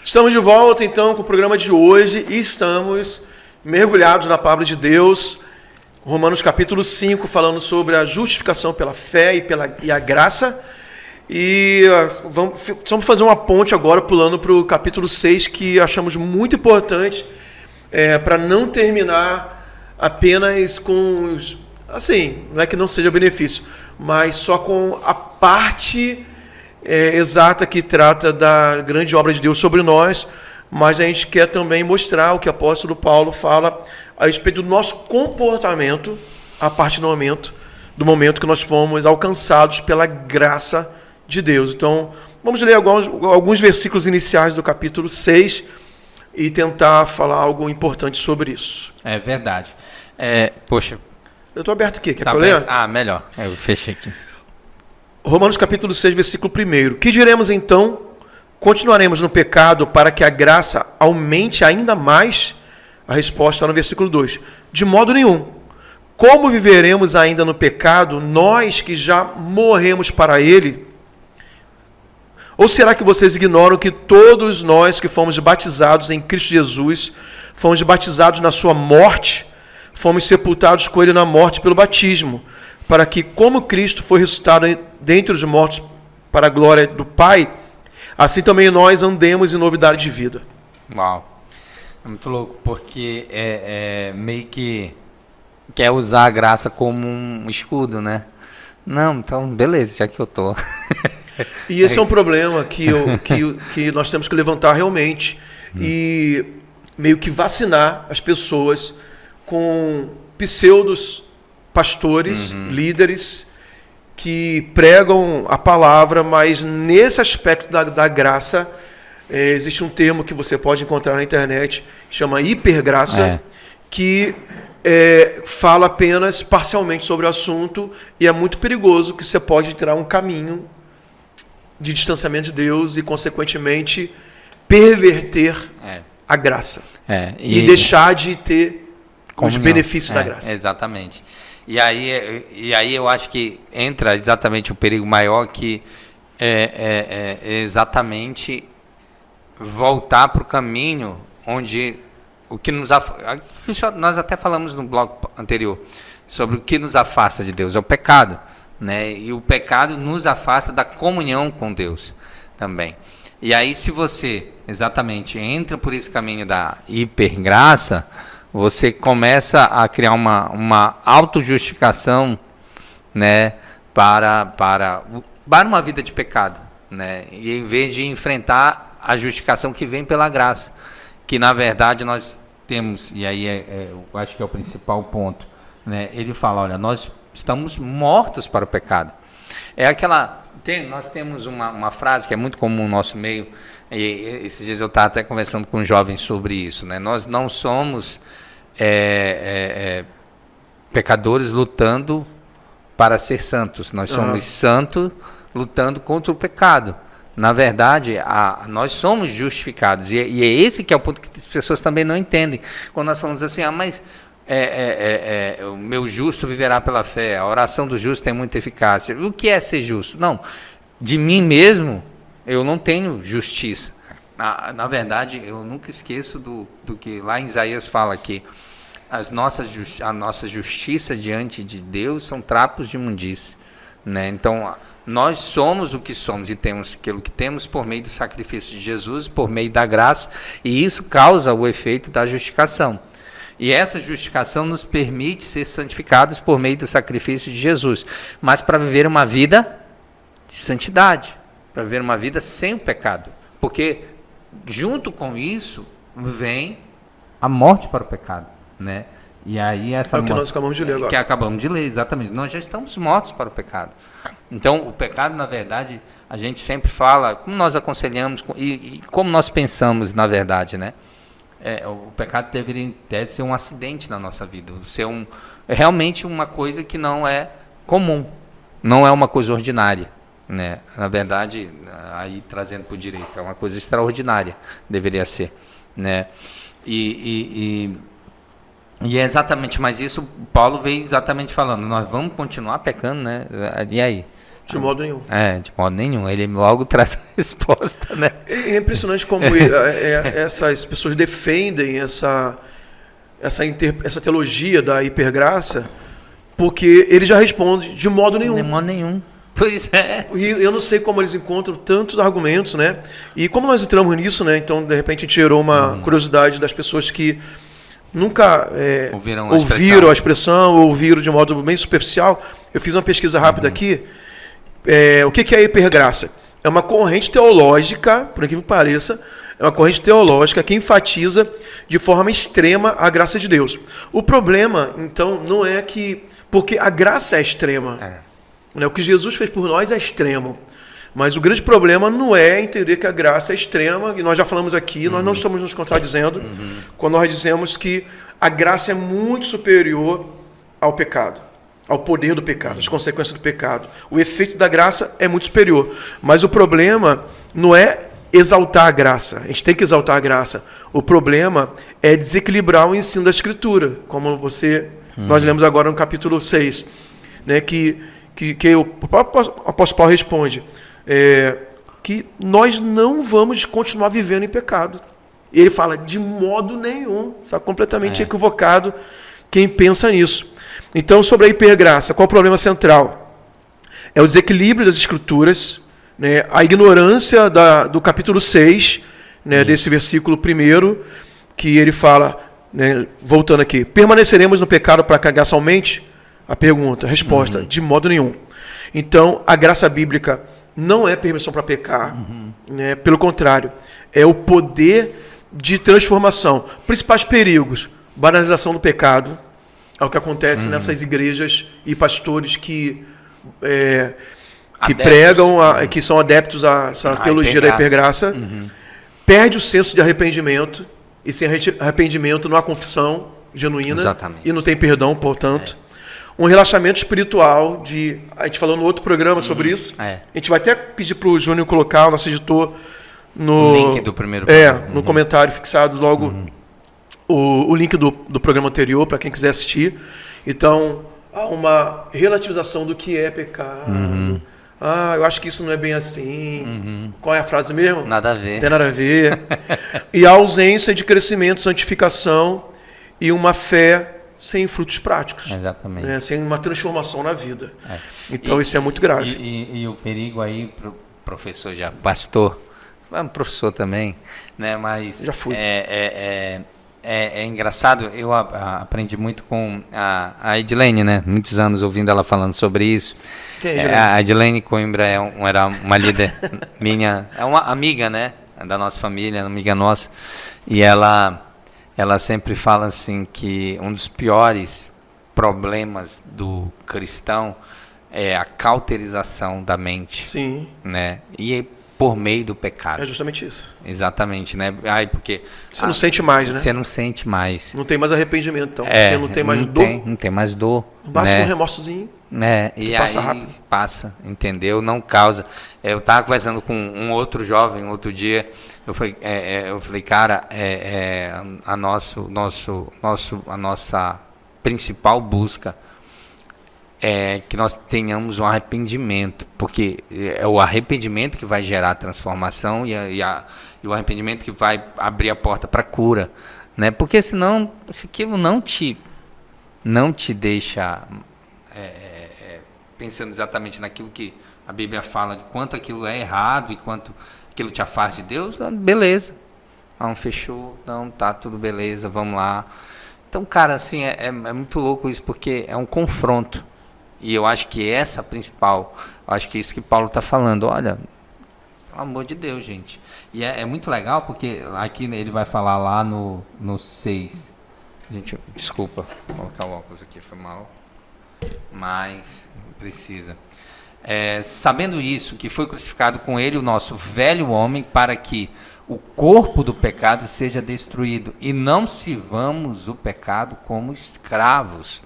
Estamos de volta, então, com o programa de hoje e estamos mergulhados na palavra de Deus. Romanos capítulo 5, falando sobre a justificação pela fé e a graça. E vamos fazer uma ponte agora, pulando para o capítulo 6, que achamos muito importante, para não terminar apenas com os... Assim, não é que não seja benefício, mas só com a parte exata que trata da grande obra de Deus sobre nós, mas a gente quer também mostrar o que o apóstolo Paulo fala a respeito do nosso comportamento a partir do momento que nós fomos alcançados pela graça de Deus. Então, vamos ler alguns versículos iniciais do capítulo 6 e tentar falar algo importante sobre isso. É verdade. Poxa. Eu estou aberto aqui, quer que eu leia? Melhor. Eu fechei aqui. Romanos capítulo 6, versículo 1. Que diremos então? Continuaremos no pecado para que a graça aumente ainda mais? A resposta está no versículo 2. De modo nenhum. Como viveremos ainda no pecado, nós que já morremos para ele? Ou será que vocês ignoram que todos nós que fomos batizados em Cristo Jesus, fomos batizados na sua morte, fomos sepultados com ele na morte pelo batismo, para que, como Cristo foi ressuscitado dentre os mortos para a glória do Pai, assim também nós andemos em novidade de vida. Uau! É muito louco, porque meio que quer usar a graça como um escudo, né? Não, então beleza, já que eu tô. E esse é um problema que nós temos que levantar realmente e meio que vacinar as pessoas com pseudos pastores, líderes que pregam a palavra, mas nesse aspecto da graça, existe um termo que você pode encontrar na internet, chama hipergraça, que fala apenas parcialmente sobre o assunto e é muito perigoso, que você pode tirar um caminho de distanciamento de Deus e, consequentemente, perverter a graça e deixar de ter os benefícios da graça. Exatamente. E aí eu acho que entra exatamente o perigo maior, que é exatamente voltar para o caminho onde o que nos nós até falamos no bloco anterior sobre o que nos afasta de Deus, é o pecado, né? E o pecado nos afasta da comunhão com Deus também. E aí, se você exatamente entra por esse caminho da hipergraça, você começa a criar uma autojustificação, né, para uma vida de pecado, né? E em vez de enfrentar a justificação que vem pela graça, que na verdade nós temos, e aí eu acho que é o principal ponto, né? Ele fala, olha, nós estamos mortos para o pecado. Nós temos uma frase que é muito comum no nosso meio, e esses dias eu estava até conversando com jovens sobre isso, né? Nós não somos pecadores lutando para ser santos, nós somos santos lutando contra o pecado. Na verdade, nós somos justificados, e é esse que é o ponto que as pessoas também não entendem. Quando nós falamos assim, mas o meu justo viverá pela fé, a oração do justo tem muita eficácia. O que é ser justo? Não, de mim mesmo eu não tenho justiça. Na verdade, eu nunca esqueço do que lá em Isaías fala que a nossa justiça diante de Deus são trapos de imundície, né? Então, nós somos o que somos e temos aquilo que temos por meio do sacrifício de Jesus, por meio da graça, e isso causa o efeito da justificação. E essa justificação nos permite ser santificados por meio do sacrifício de Jesus, mas para viver uma vida de santidade, para viver uma vida sem o pecado, porque junto com isso vem a morte para o pecado, né? E aí essa É o que nós acabamos de ler agora. Que acabamos de ler, exatamente. Nós já estamos mortos para o pecado. Então, o pecado, na verdade, a gente sempre fala, como nós aconselhamos e como nós pensamos, na verdade, né? O pecado deve ser um acidente na nossa vida, ser realmente uma coisa que não é comum, não é uma coisa ordinária, né? Na verdade, aí trazendo para o direito, é uma coisa extraordinária, deveria ser, né? E é exatamente, mas isso Paulo veio exatamente falando, nós vamos continuar pecando, né? E aí? De modo nenhum. De modo nenhum. Ele logo traz a resposta, né? É impressionante como essas pessoas defendem essa teologia da hipergraça, porque ele já responde de modo nenhum. De modo nenhum. Pois é. E eu não sei como eles encontram tantos argumentos, né? E como nós entramos nisso, né? Então, de repente, a gente gerou uma curiosidade das pessoas que nunca ouviram a expressão, ouviram de modo bem superficial. Eu fiz uma pesquisa rápida aqui. O que é a hipergraça? É uma corrente teológica, por incrível que pareça, é uma corrente teológica que enfatiza de forma extrema a graça de Deus. O problema, então, não é que... Porque a graça é extrema. O que Jesus fez por nós é extremo. Mas o grande problema não é entender que a graça é extrema, e nós já falamos aqui, nós não estamos nos contradizendo, quando nós dizemos que a graça é muito superior ao pecado, ao poder do pecado, às consequências do pecado. O efeito da graça é muito superior. Mas o problema não é exaltar a graça. A gente tem que exaltar a graça. O problema é desequilibrar o ensino da Escritura, como nós lemos agora no capítulo 6, né, que o apóstolo Paulo responde que nós não vamos continuar vivendo em pecado. E ele fala, de modo nenhum. Está completamente equivocado quem pensa nisso. Então, sobre a hipergraça, qual é o problema central? É o desequilíbrio das Escrituras, né, a ignorância do capítulo 6, né, desse versículo 1, que ele fala, né, voltando aqui, permaneceremos no pecado para carregar somente? A pergunta, a resposta, de modo nenhum. Então, a graça bíblica não é permissão para pecar, né, pelo contrário, é o poder de transformação. Principais perigos, banalização do pecado, é o que acontece nessas igrejas e pastores que pregam, que são adeptos a essa teologia da hipergraça, perde o senso de arrependimento, e sem arrependimento não há confissão genuína. Exatamente. E não tem perdão, portanto. Um relaxamento espiritual, a gente falou no outro programa sobre isso, a gente vai até pedir para o Júnior colocar, o nosso editor, no link do primeiro programa. No comentário fixado logo o link do programa anterior, para quem quiser assistir. Então, há uma relativização do que é pecado. Eu acho que isso não é bem assim. Qual é a frase mesmo? Nada a ver. Não tem nada a ver. E a ausência de crescimento, santificação e uma fé sem frutos práticos. Exatamente. Né? Sem uma transformação na vida. Então, isso é muito grave. E o perigo aí, professor já, pastor, um professor também, né? Mas já fui. É engraçado, eu aprendi muito com a Edilene, né? Muitos anos ouvindo ela falando sobre isso. Quem é Edilene? A Edilene Coimbra era uma líder minha, é uma amiga, né? Da nossa família, amiga nossa. E ela sempre fala assim que um dos piores problemas do cristão é a cauterização da mente. Sim. Né? E por meio do pecado. É justamente isso. Exatamente, né? Porque você não sente mais, né? Você não sente mais. Não tem mais arrependimento, então. Você não tem mais dor. Não tem mais dor. Basta um remorsozinho. E passa aí rápido. Passa, entendeu? Não causa. Eu estava conversando com um outro jovem outro dia. Eu falei, cara, a nossa principal busca é que nós tenhamos um arrependimento, porque é o arrependimento que vai gerar a transformação e o arrependimento que vai abrir a porta para a cura, né? Porque senão, se aquilo não te deixa pensando exatamente naquilo que a Bíblia fala, de quanto aquilo é errado e quanto aquilo te afasta de Deus, beleza. Não, fechou, não, tá tudo beleza, vamos lá. Então, cara, assim, é muito louco isso, porque é um confronto. E eu acho que essa principal, acho que isso que Paulo está falando, olha, pelo amor de Deus, gente. E é muito legal, porque aqui ele vai falar lá no 6, Gente, desculpa, vou colocar o óculos aqui, foi mal. Mas precisa. Sabendo isso, que foi crucificado com ele o nosso velho homem, para que o corpo do pecado seja destruído, e não sirvamos o pecado como escravos.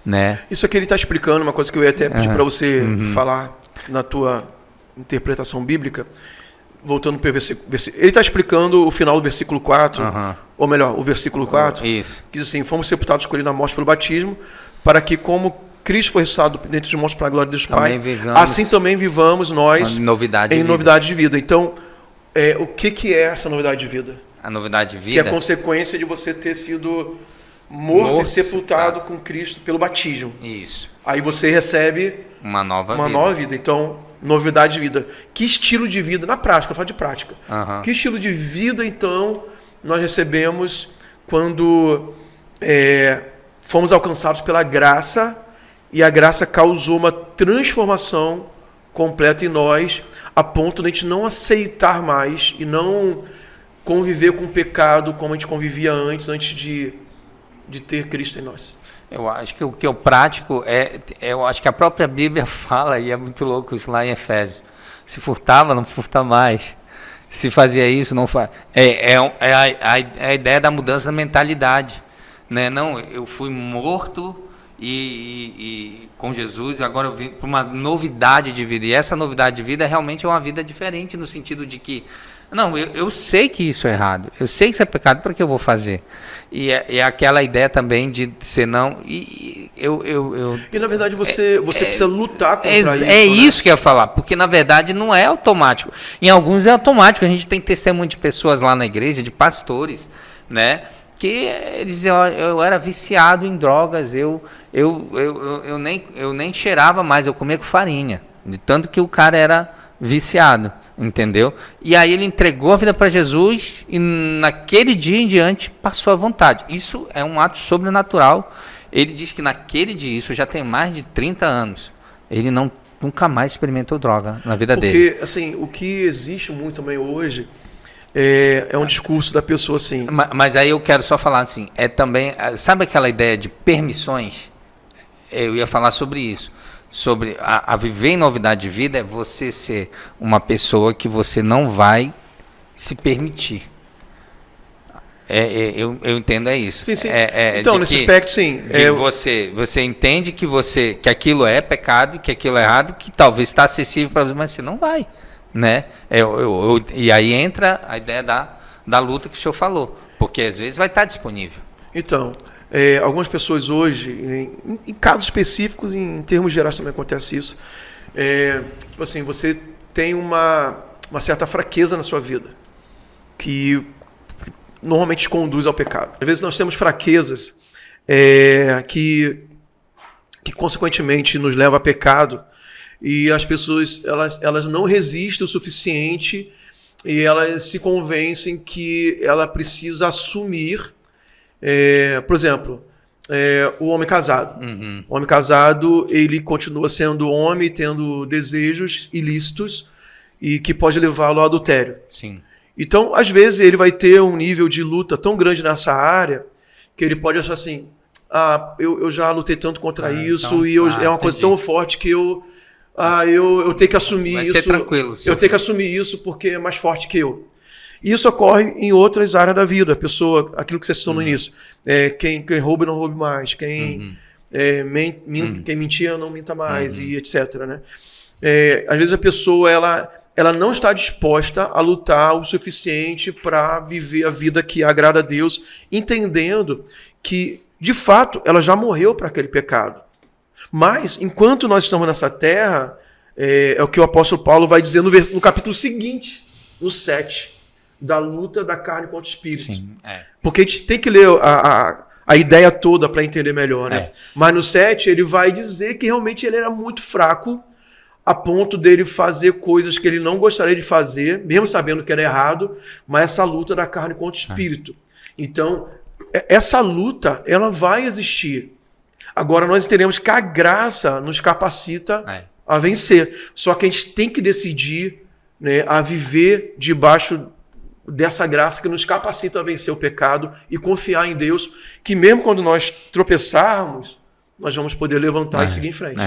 Né? Isso aqui ele está explicando uma coisa que eu ia até pedir para você falar na tua interpretação bíblica. Voltando para o versículo. Ele está explicando o final do versículo 4, ou melhor, o versículo 4, Isso. que diz assim: fomos sepultados com ele na morte pelo batismo, para que, como Cristo foi ressuscitado dentre os mortos para a glória de Deus Pai, assim também vivamos nós em novidade de vida. Então, o que é essa novidade de vida? A novidade de vida? Que é a consequência de você ter sido morto e sepultado com Cristo pelo batismo. Isso. Aí você recebe uma nova vida. Então, novidade de vida. Que estilo de vida, na prática, eu falo de prática. Que estilo de vida, então, nós recebemos quando fomos alcançados pela graça, e a graça causou uma transformação completa em nós, a ponto de a gente não aceitar mais e não conviver com o pecado como a gente convivia antes de ter Cristo em nós. Eu acho que o que eu prático eu acho que a própria Bíblia fala, e é muito louco isso lá em Efésios: se furtava, não furta mais. Se fazia isso, não faz. A ideia da mudança da mentalidade, né? Não, eu fui morto e com Jesus, e agora eu vim para uma novidade de vida, e essa novidade de vida realmente é uma vida diferente, no sentido de que não, eu sei que isso é errado, eu sei que isso é pecado, para que eu vou fazer? E é aquela ideia também de ser não, e na verdade você precisa lutar contra isso. Isso que eu ia falar, porque na verdade não é automático. Em alguns é automático. A gente tem testemunho de pessoas lá na igreja, de pastores, né, que eles diziam: eu era viciado em drogas, eu nem cheirava mais, eu comia com farinha, de tanto que o cara era viciado, entendeu? E aí ele entregou a vida para Jesus, e naquele dia em diante passou à vontade. Isso é um ato sobrenatural. Ele diz que naquele dia, isso já tem mais de 30 anos, ele nunca mais experimentou droga na vida dele. Porque, assim, o que existe muito também hoje é um discurso da pessoa assim. Mas aí eu quero só falar assim, também, sabe aquela ideia de permissões? Eu ia falar sobre isso. Sobre a viver em novidade de vida, é você ser uma pessoa que você não vai se permitir. Eu entendo, é isso. Sim. Então, nesse aspecto, sim. Você entende que aquilo é pecado, que aquilo é errado, que talvez está acessível para você, mas você não vai. Né? E aí entra a ideia da luta que o senhor falou, porque às vezes vai estar disponível. Então, algumas pessoas hoje, em casos específicos, em termos gerais também acontece isso, tipo assim, você tem uma certa fraqueza na sua vida, que normalmente conduz ao pecado. Às vezes nós temos fraquezas que consequentemente nos levam a pecado, e as pessoas elas não resistem o suficiente, e elas se convencem que ela precisa assumir, por exemplo, o homem casado. O homem casado, ele continua sendo homem, tendo desejos ilícitos e que pode levá-lo ao adultério. Sim. Então, às vezes, ele vai ter um nível de luta tão grande nessa área que ele pode achar assim: eu já lutei tanto contra isso, então, e é uma coisa tão forte que eu tenho que assumir isso. Vai ser tranquilo. Eu tenho que assumir isso porque é mais forte que eu. E isso ocorre em outras áreas da vida. A pessoa, aquilo que você citou no início, quem rouba não roube mais, quem mentia não minta mais, e etc. Né? Às vezes a pessoa ela não está disposta a lutar o suficiente para viver a vida que agrada a Deus, entendendo que, de fato, ela já morreu para aquele pecado. Mas, enquanto nós estamos nessa terra, é o que o apóstolo Paulo vai dizer no capítulo seguinte, no 7, da luta da carne contra o espírito. Sim, Porque a gente tem que ler a ideia toda para entender melhor. Né? Mas no 7 ele vai dizer que realmente ele era muito fraco, a ponto dele fazer coisas que ele não gostaria de fazer, mesmo sabendo que era errado, mas essa luta da carne contra o espírito. Então, essa luta, ela vai existir. Agora, nós entendemos que a graça nos capacita a vencer. Só que a gente tem que decidir, né, a viver debaixo dessa graça que nos capacita a vencer o pecado e confiar em Deus, que mesmo quando nós tropeçarmos, nós vamos poder levantar e seguir em frente.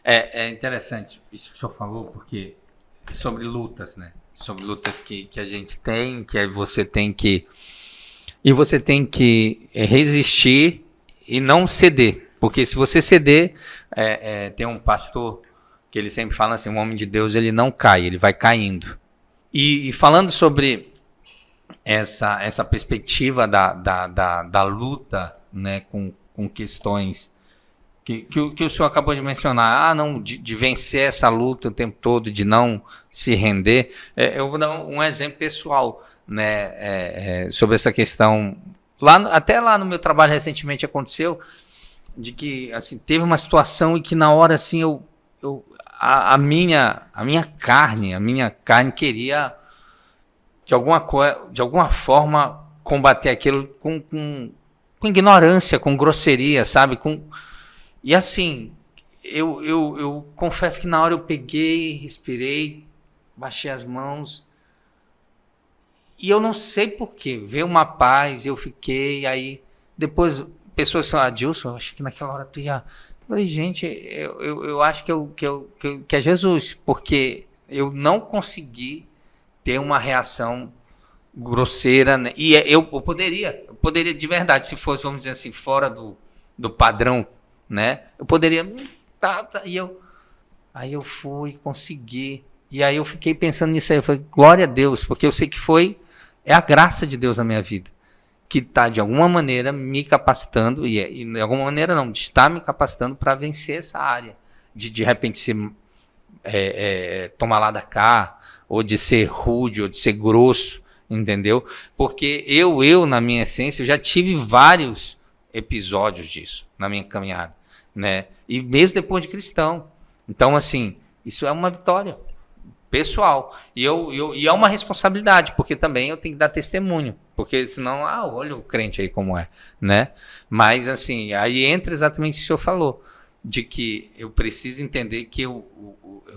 É interessante isso que o senhor falou, porque sobre lutas, né? Sobre lutas que a gente tem, que você tem que... E você tem que resistir e não ceder. Porque se você ceder, tem um pastor que ele sempre fala assim, um homem de Deus, ele não cai, ele vai caindo. E falando sobre essa perspectiva da luta, né, com questões que o senhor acabou de mencionar, não, de vencer essa luta o tempo todo, de não se render, eu vou dar um exemplo pessoal, né, sobre essa questão. Até lá no meu trabalho recentemente aconteceu, de que assim, teve uma situação em que na hora assim, a minha carne queria de alguma forma combater aquilo com ignorância, com grosseria, sabe? E assim, eu confesso que na hora eu peguei, respirei, baixei as mãos e eu não sei porquê, veio uma paz, eu fiquei, aí depois pessoas falaram, Adilson, eu acho que naquela hora tu ia... Eu falei, gente, eu acho que é Jesus, porque eu não consegui ter uma reação grosseira, né? E eu poderia de verdade, se fosse, vamos dizer assim, fora do padrão, né? Eu poderia, aí eu fui, consegui, e aí eu fiquei pensando nisso aí, eu falei, glória a Deus, porque eu sei que é a graça de Deus na minha vida, que está de alguma maneira me capacitando, e de alguma maneira não, está me capacitando para vencer essa área, de repente ser tomar lá da cá, ou de ser rude, ou de ser grosso, entendeu? Porque eu na minha essência, eu já tive vários episódios disso na minha caminhada, né? E mesmo depois de cristão. Então, assim, isso é uma vitória pessoal. E é uma responsabilidade, porque também eu tenho que dar testemunho. Porque senão, olha o crente aí como é, né? Mas, assim, aí entra exatamente o que o senhor falou, de que eu preciso entender que eu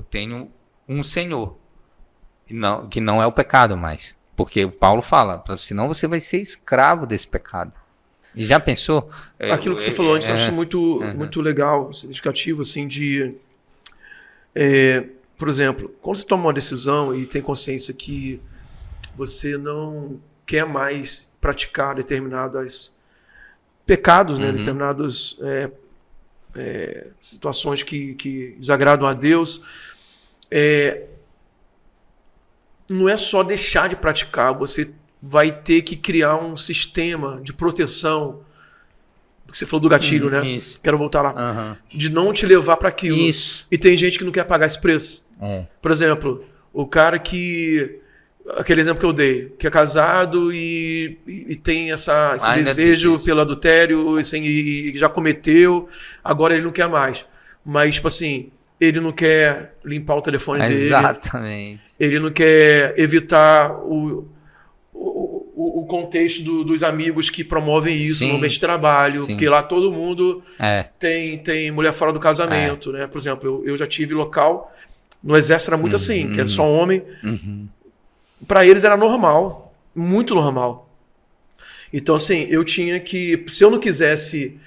tenho um Senhor, que não é o pecado mais. Porque o Paulo fala, senão você vai ser escravo desse pecado. E já pensou? Aquilo que você falou antes, eu acho muito legal, significativo, assim, por exemplo, quando você toma uma decisão e tem consciência que você não quer mais praticar determinados pecados, né, determinadas situações que desagradam a Deus, não é só deixar de praticar, você vai ter que criar um sistema de proteção. Você falou do gatilho, né? Isso. Quero voltar lá. De não te levar para aquilo. Isso. E tem gente que não quer pagar esse preço. Por exemplo, o cara que... Aquele exemplo que eu dei, que é casado e tem esse desejo pelo adultério e já cometeu, agora ele não quer mais. Mas, tipo assim, ele não quer limpar o telefone dele. Exatamente. Ele não quer evitar o contexto dos amigos que promovem isso no ambiente de trabalho, porque lá todo mundo tem mulher fora do casamento, né? Por exemplo, eu já tive local, no exército era muito assim, que era só homem. Para eles era normal, muito normal. Então, assim, eu tinha que, se eu não quisesse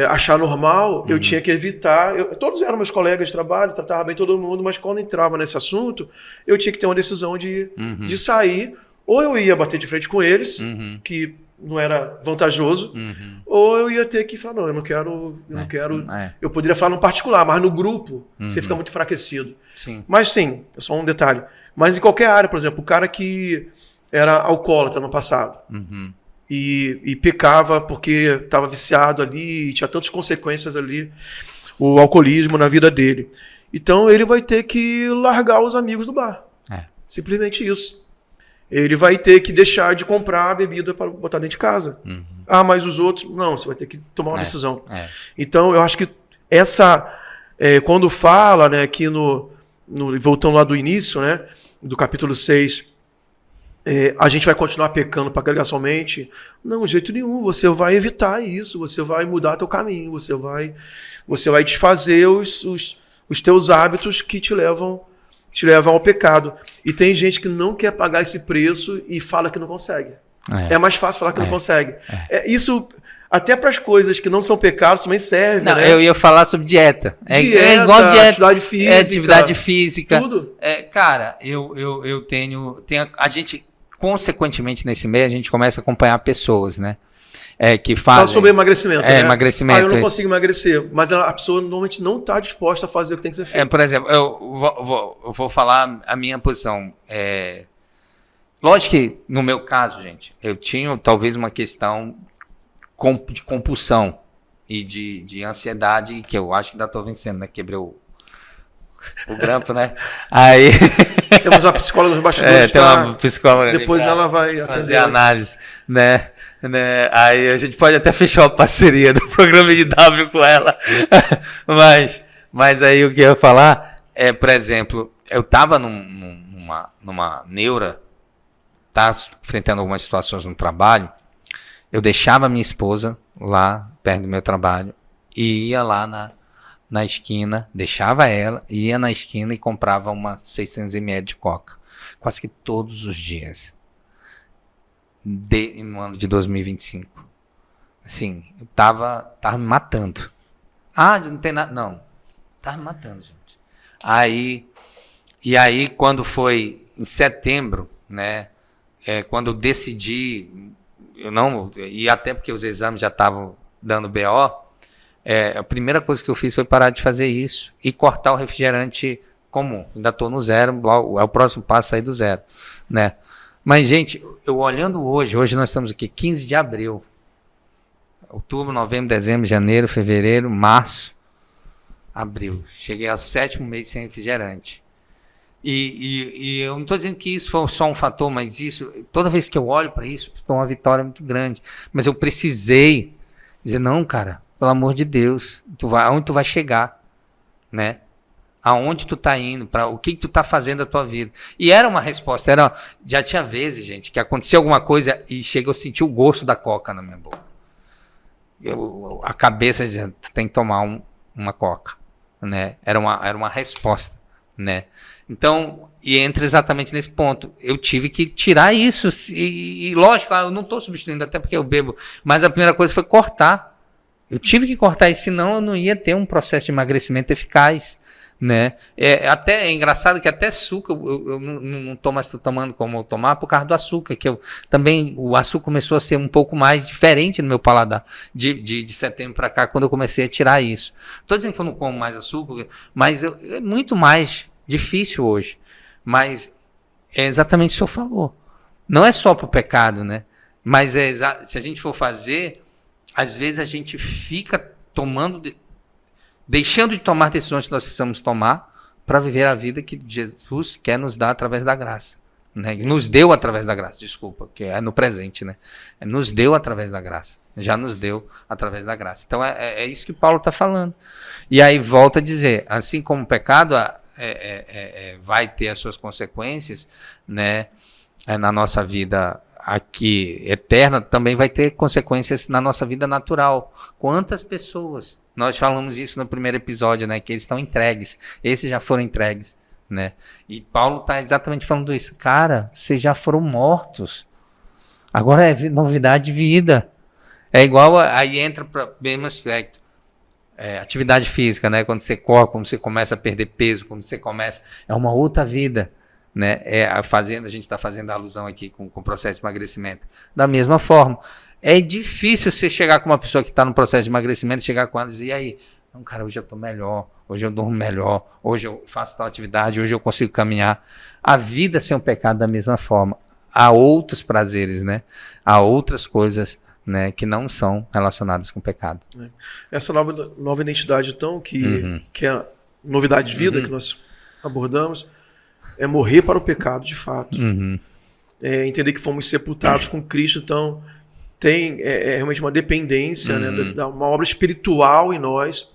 achar normal, eu tinha que evitar. Todos eram meus colegas de trabalho, tratava bem todo mundo, mas quando entrava nesse assunto, eu tinha que ter uma decisão de sair. Ou eu ia bater de frente com eles, que não era vantajoso, ou eu ia ter que falar, não, eu não quero. Eu poderia falar no particular, mas no grupo você fica muito enfraquecido. Sim. Mas sim, é só um detalhe. Mas em qualquer área, por exemplo, o cara que era alcoólatra no passado e pecava porque estava viciado ali, tinha tantas consequências ali, o alcoolismo na vida dele. Então ele vai ter que largar os amigos do bar. Simplesmente isso. Ele vai ter que deixar de comprar a bebida para botar dentro de casa. Mas os outros, não, você vai ter que tomar uma decisão. Então eu acho que quando fala, né, aqui voltando lá do início, né, do capítulo 6, a gente vai continuar pecando pagargaçalmente? Não, de jeito nenhum. Você vai evitar isso, você vai mudar teu caminho, você vai desfazer os teus hábitos que te levam te levam ao pecado. E tem gente que não quer pagar esse preço e fala que não consegue. É mais fácil falar que não consegue. Isso, até para as coisas que não são pecados, também serve. Não, né? Eu ia falar sobre dieta. Dieta, é igual dieta. Atividade física. Tudo. Cara, eu tenho. A gente, consequentemente, nesse meio, a gente começa a acompanhar pessoas, né? Que fazem. Fala sobre emagrecimento. Né? Emagrecimento. Eu não consigo emagrecer. Mas a pessoa normalmente não está disposta a fazer o que tem que ser feito. Por exemplo, eu vou falar a minha posição. Lógico que, no meu caso, gente, eu tinha talvez uma questão de compulsão e de ansiedade, que eu acho que ainda estou vencendo, né? Quebrei o grampo, né? Aí. Temos uma psicóloga nos bastidores. Tem uma psicóloga. Depois ela vai fazer análise, né? Aí a gente pode até fechar uma parceria do programa de W com ela. mas aí o que eu ia falar por exemplo, eu estava numa neura, tá enfrentando algumas situações no trabalho, eu deixava a minha esposa lá perto do meu trabalho e ia lá na esquina, deixava ela, ia na esquina e comprava uma 600 ml de coca, quase que todos os dias, no ano de 2025. Assim, eu tava me matando. Não tem nada, não, tava me matando, gente. E aí quando foi em setembro, né, quando eu decidi, e até porque os exames já estavam dando BO, a primeira coisa que eu fiz foi parar de fazer isso e cortar o refrigerante comum. Ainda estou no zero, é o próximo passo sair do zero, né? Mas, gente, eu olhando hoje nós estamos aqui, 15 de abril, outubro, novembro, dezembro, janeiro, fevereiro, março, abril. Cheguei ao 7º mês sem refrigerante. E eu não estou dizendo que isso foi só um fator, mas isso, toda vez que eu olho para isso, é uma vitória muito grande. Mas eu precisei dizer, não, cara, pelo amor de Deus, aonde tu vai chegar, né? Aonde tu tá indo, para o que tu tá fazendo da tua vida. E era uma resposta, já tinha vezes, gente, que acontecia alguma coisa e chega eu senti o gosto da coca na minha boca. A cabeça dizendo, tu tem que tomar uma coca, né? Era uma resposta, né? Então, e entra exatamente nesse ponto. Eu tive que tirar isso. E lógico, eu não estou substituindo, até porque eu bebo. Mas a primeira coisa foi cortar. Eu tive que cortar isso, senão eu não ia ter um processo de emagrecimento eficaz, né? É engraçado que até suco eu não estou mais tomando como eu tomar por causa do açúcar, que também o açúcar começou a ser um pouco mais diferente no meu paladar de setembro para cá, quando eu comecei a tirar isso. Estou dizendo que eu não como mais açúcar, mas é muito mais difícil hoje, mas é exatamente o que o senhor falou. Não é só para o pecado, né? Mas se a gente for fazer, às vezes a gente fica deixando de tomar decisões que nós precisamos tomar para viver a vida que Jesus quer nos dar através da graça, né? Nos deu através da graça, desculpa, que é no presente, né? Nos deu através da graça, já nos deu através da graça. Então é isso que Paulo está falando. E aí volta a dizer, assim como o pecado vai ter as suas consequências, né, na nossa vida aqui eterna, também vai ter consequências na nossa vida natural. Quantas pessoas, nós falamos isso no primeiro episódio, né, que eles estão entregues, esses já foram entregues, né, e Paulo está exatamente falando isso, cara, vocês já foram mortos, agora é novidade de vida, é igual, aí entra para o mesmo aspecto. Atividade física, né? Quando você corre, quando você começa a perder peso, quando você começa... É uma outra vida, né? A gente está fazendo alusão aqui com o processo de emagrecimento. Da mesma forma. É difícil você chegar com uma pessoa que está no processo de emagrecimento, chegar com ela e dizer, e aí? Não, cara, hoje eu estou melhor, hoje eu durmo melhor, hoje eu faço tal atividade, hoje eu consigo caminhar. A vida sem o pecado da mesma forma. Há outros prazeres, né? Há outras coisas, né, que não são relacionadas com o pecado. Essa nova identidade, então, que é a novidade de vida que nós abordamos, é morrer para o pecado, de fato. Entender que fomos sepultados com Cristo, então tem realmente uma dependência, né, uma obra espiritual em nós,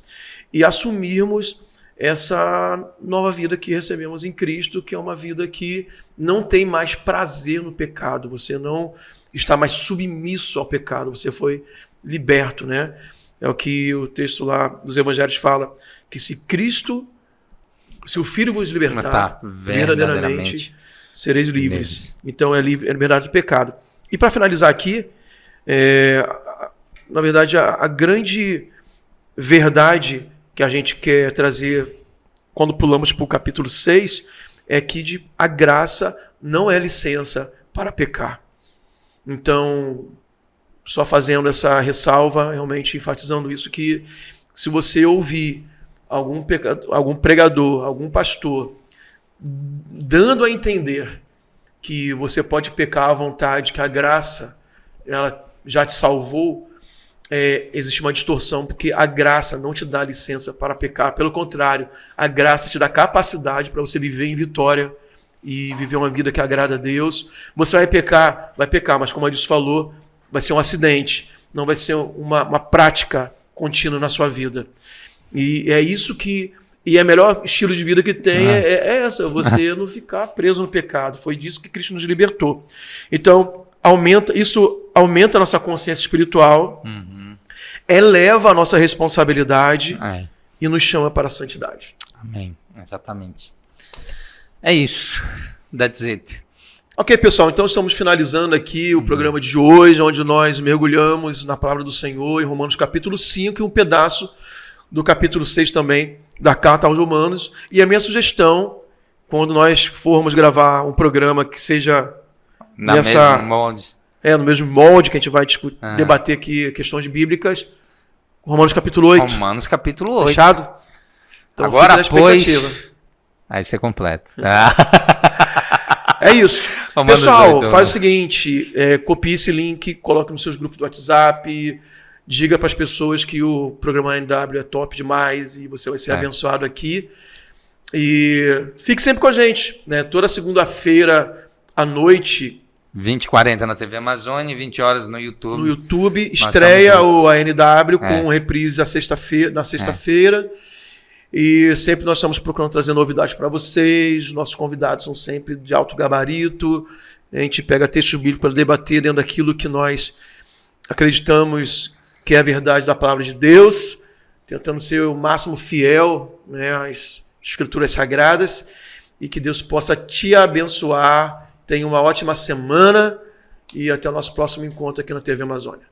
e assumirmos essa nova vida que recebemos em Cristo, que é uma vida que não tem mais prazer no pecado, você não está mais submisso ao pecado, você foi liberto, né? É o que o texto lá dos Evangelhos fala, que se Cristo Se o Filho vos libertar, verdadeiramente sereis livres. Então é liberdade do pecado. E para finalizar aqui, na verdade, a grande verdade que a gente quer trazer quando pulamos para o capítulo 6 é que a graça não é licença para pecar. Então, só fazendo essa ressalva, realmente enfatizando isso, que se você ouvir algum pregador, algum pastor, dando a entender que você pode pecar à vontade, que a graça ela já te salvou, existe uma distorção, porque a graça não te dá licença para pecar. Pelo contrário, a graça te dá capacidade para você viver em vitória e viver uma vida que agrada a Deus. Você vai pecar, mas como a Deus falou, vai ser um acidente, não vai ser uma prática contínua na sua vida. E é isso e é o melhor estilo de vida que tem essa, você não ficar preso no pecado. Foi disso que Cristo nos libertou. Então, isso aumenta a nossa consciência espiritual, eleva a nossa responsabilidade e nos chama para a santidade. Amém. Exatamente. É isso. That's it. Ok, pessoal, então estamos finalizando aqui o programa de hoje, onde nós mergulhamos na palavra do Senhor em Romanos capítulo 5 e um pedaço do capítulo 6 também da carta aos Romanos. E a minha sugestão, quando nós formos gravar um programa que seja no mesmo molde. No mesmo molde, que a gente vai debater aqui questões bíblicas, Romanos capítulo 8. Romanos capítulo 8. Fechado? Então, agora, aí você completa. É isso. Pessoal, faz o seguinte, copie esse link, coloque nos seus grupos do WhatsApp, diga para as pessoas que o programa NW é top demais e você vai ser abençoado aqui. E fique sempre com a gente, né? Toda segunda-feira à noite, 20h40 na TV Amazônia, 20 horas no YouTube. No YouTube, estreia o ANW com reprise na sexta-feira. E sempre nós estamos procurando trazer novidades para vocês. Nossos convidados são sempre de alto gabarito. A gente pega texto bíblico para debater dentro daquilo que nós acreditamos que é a verdade da palavra de Deus, tentando ser o máximo fiel, né, às escrituras sagradas, e que Deus possa te abençoar. Tenha uma ótima semana e até o nosso próximo encontro aqui na TV Amazônia.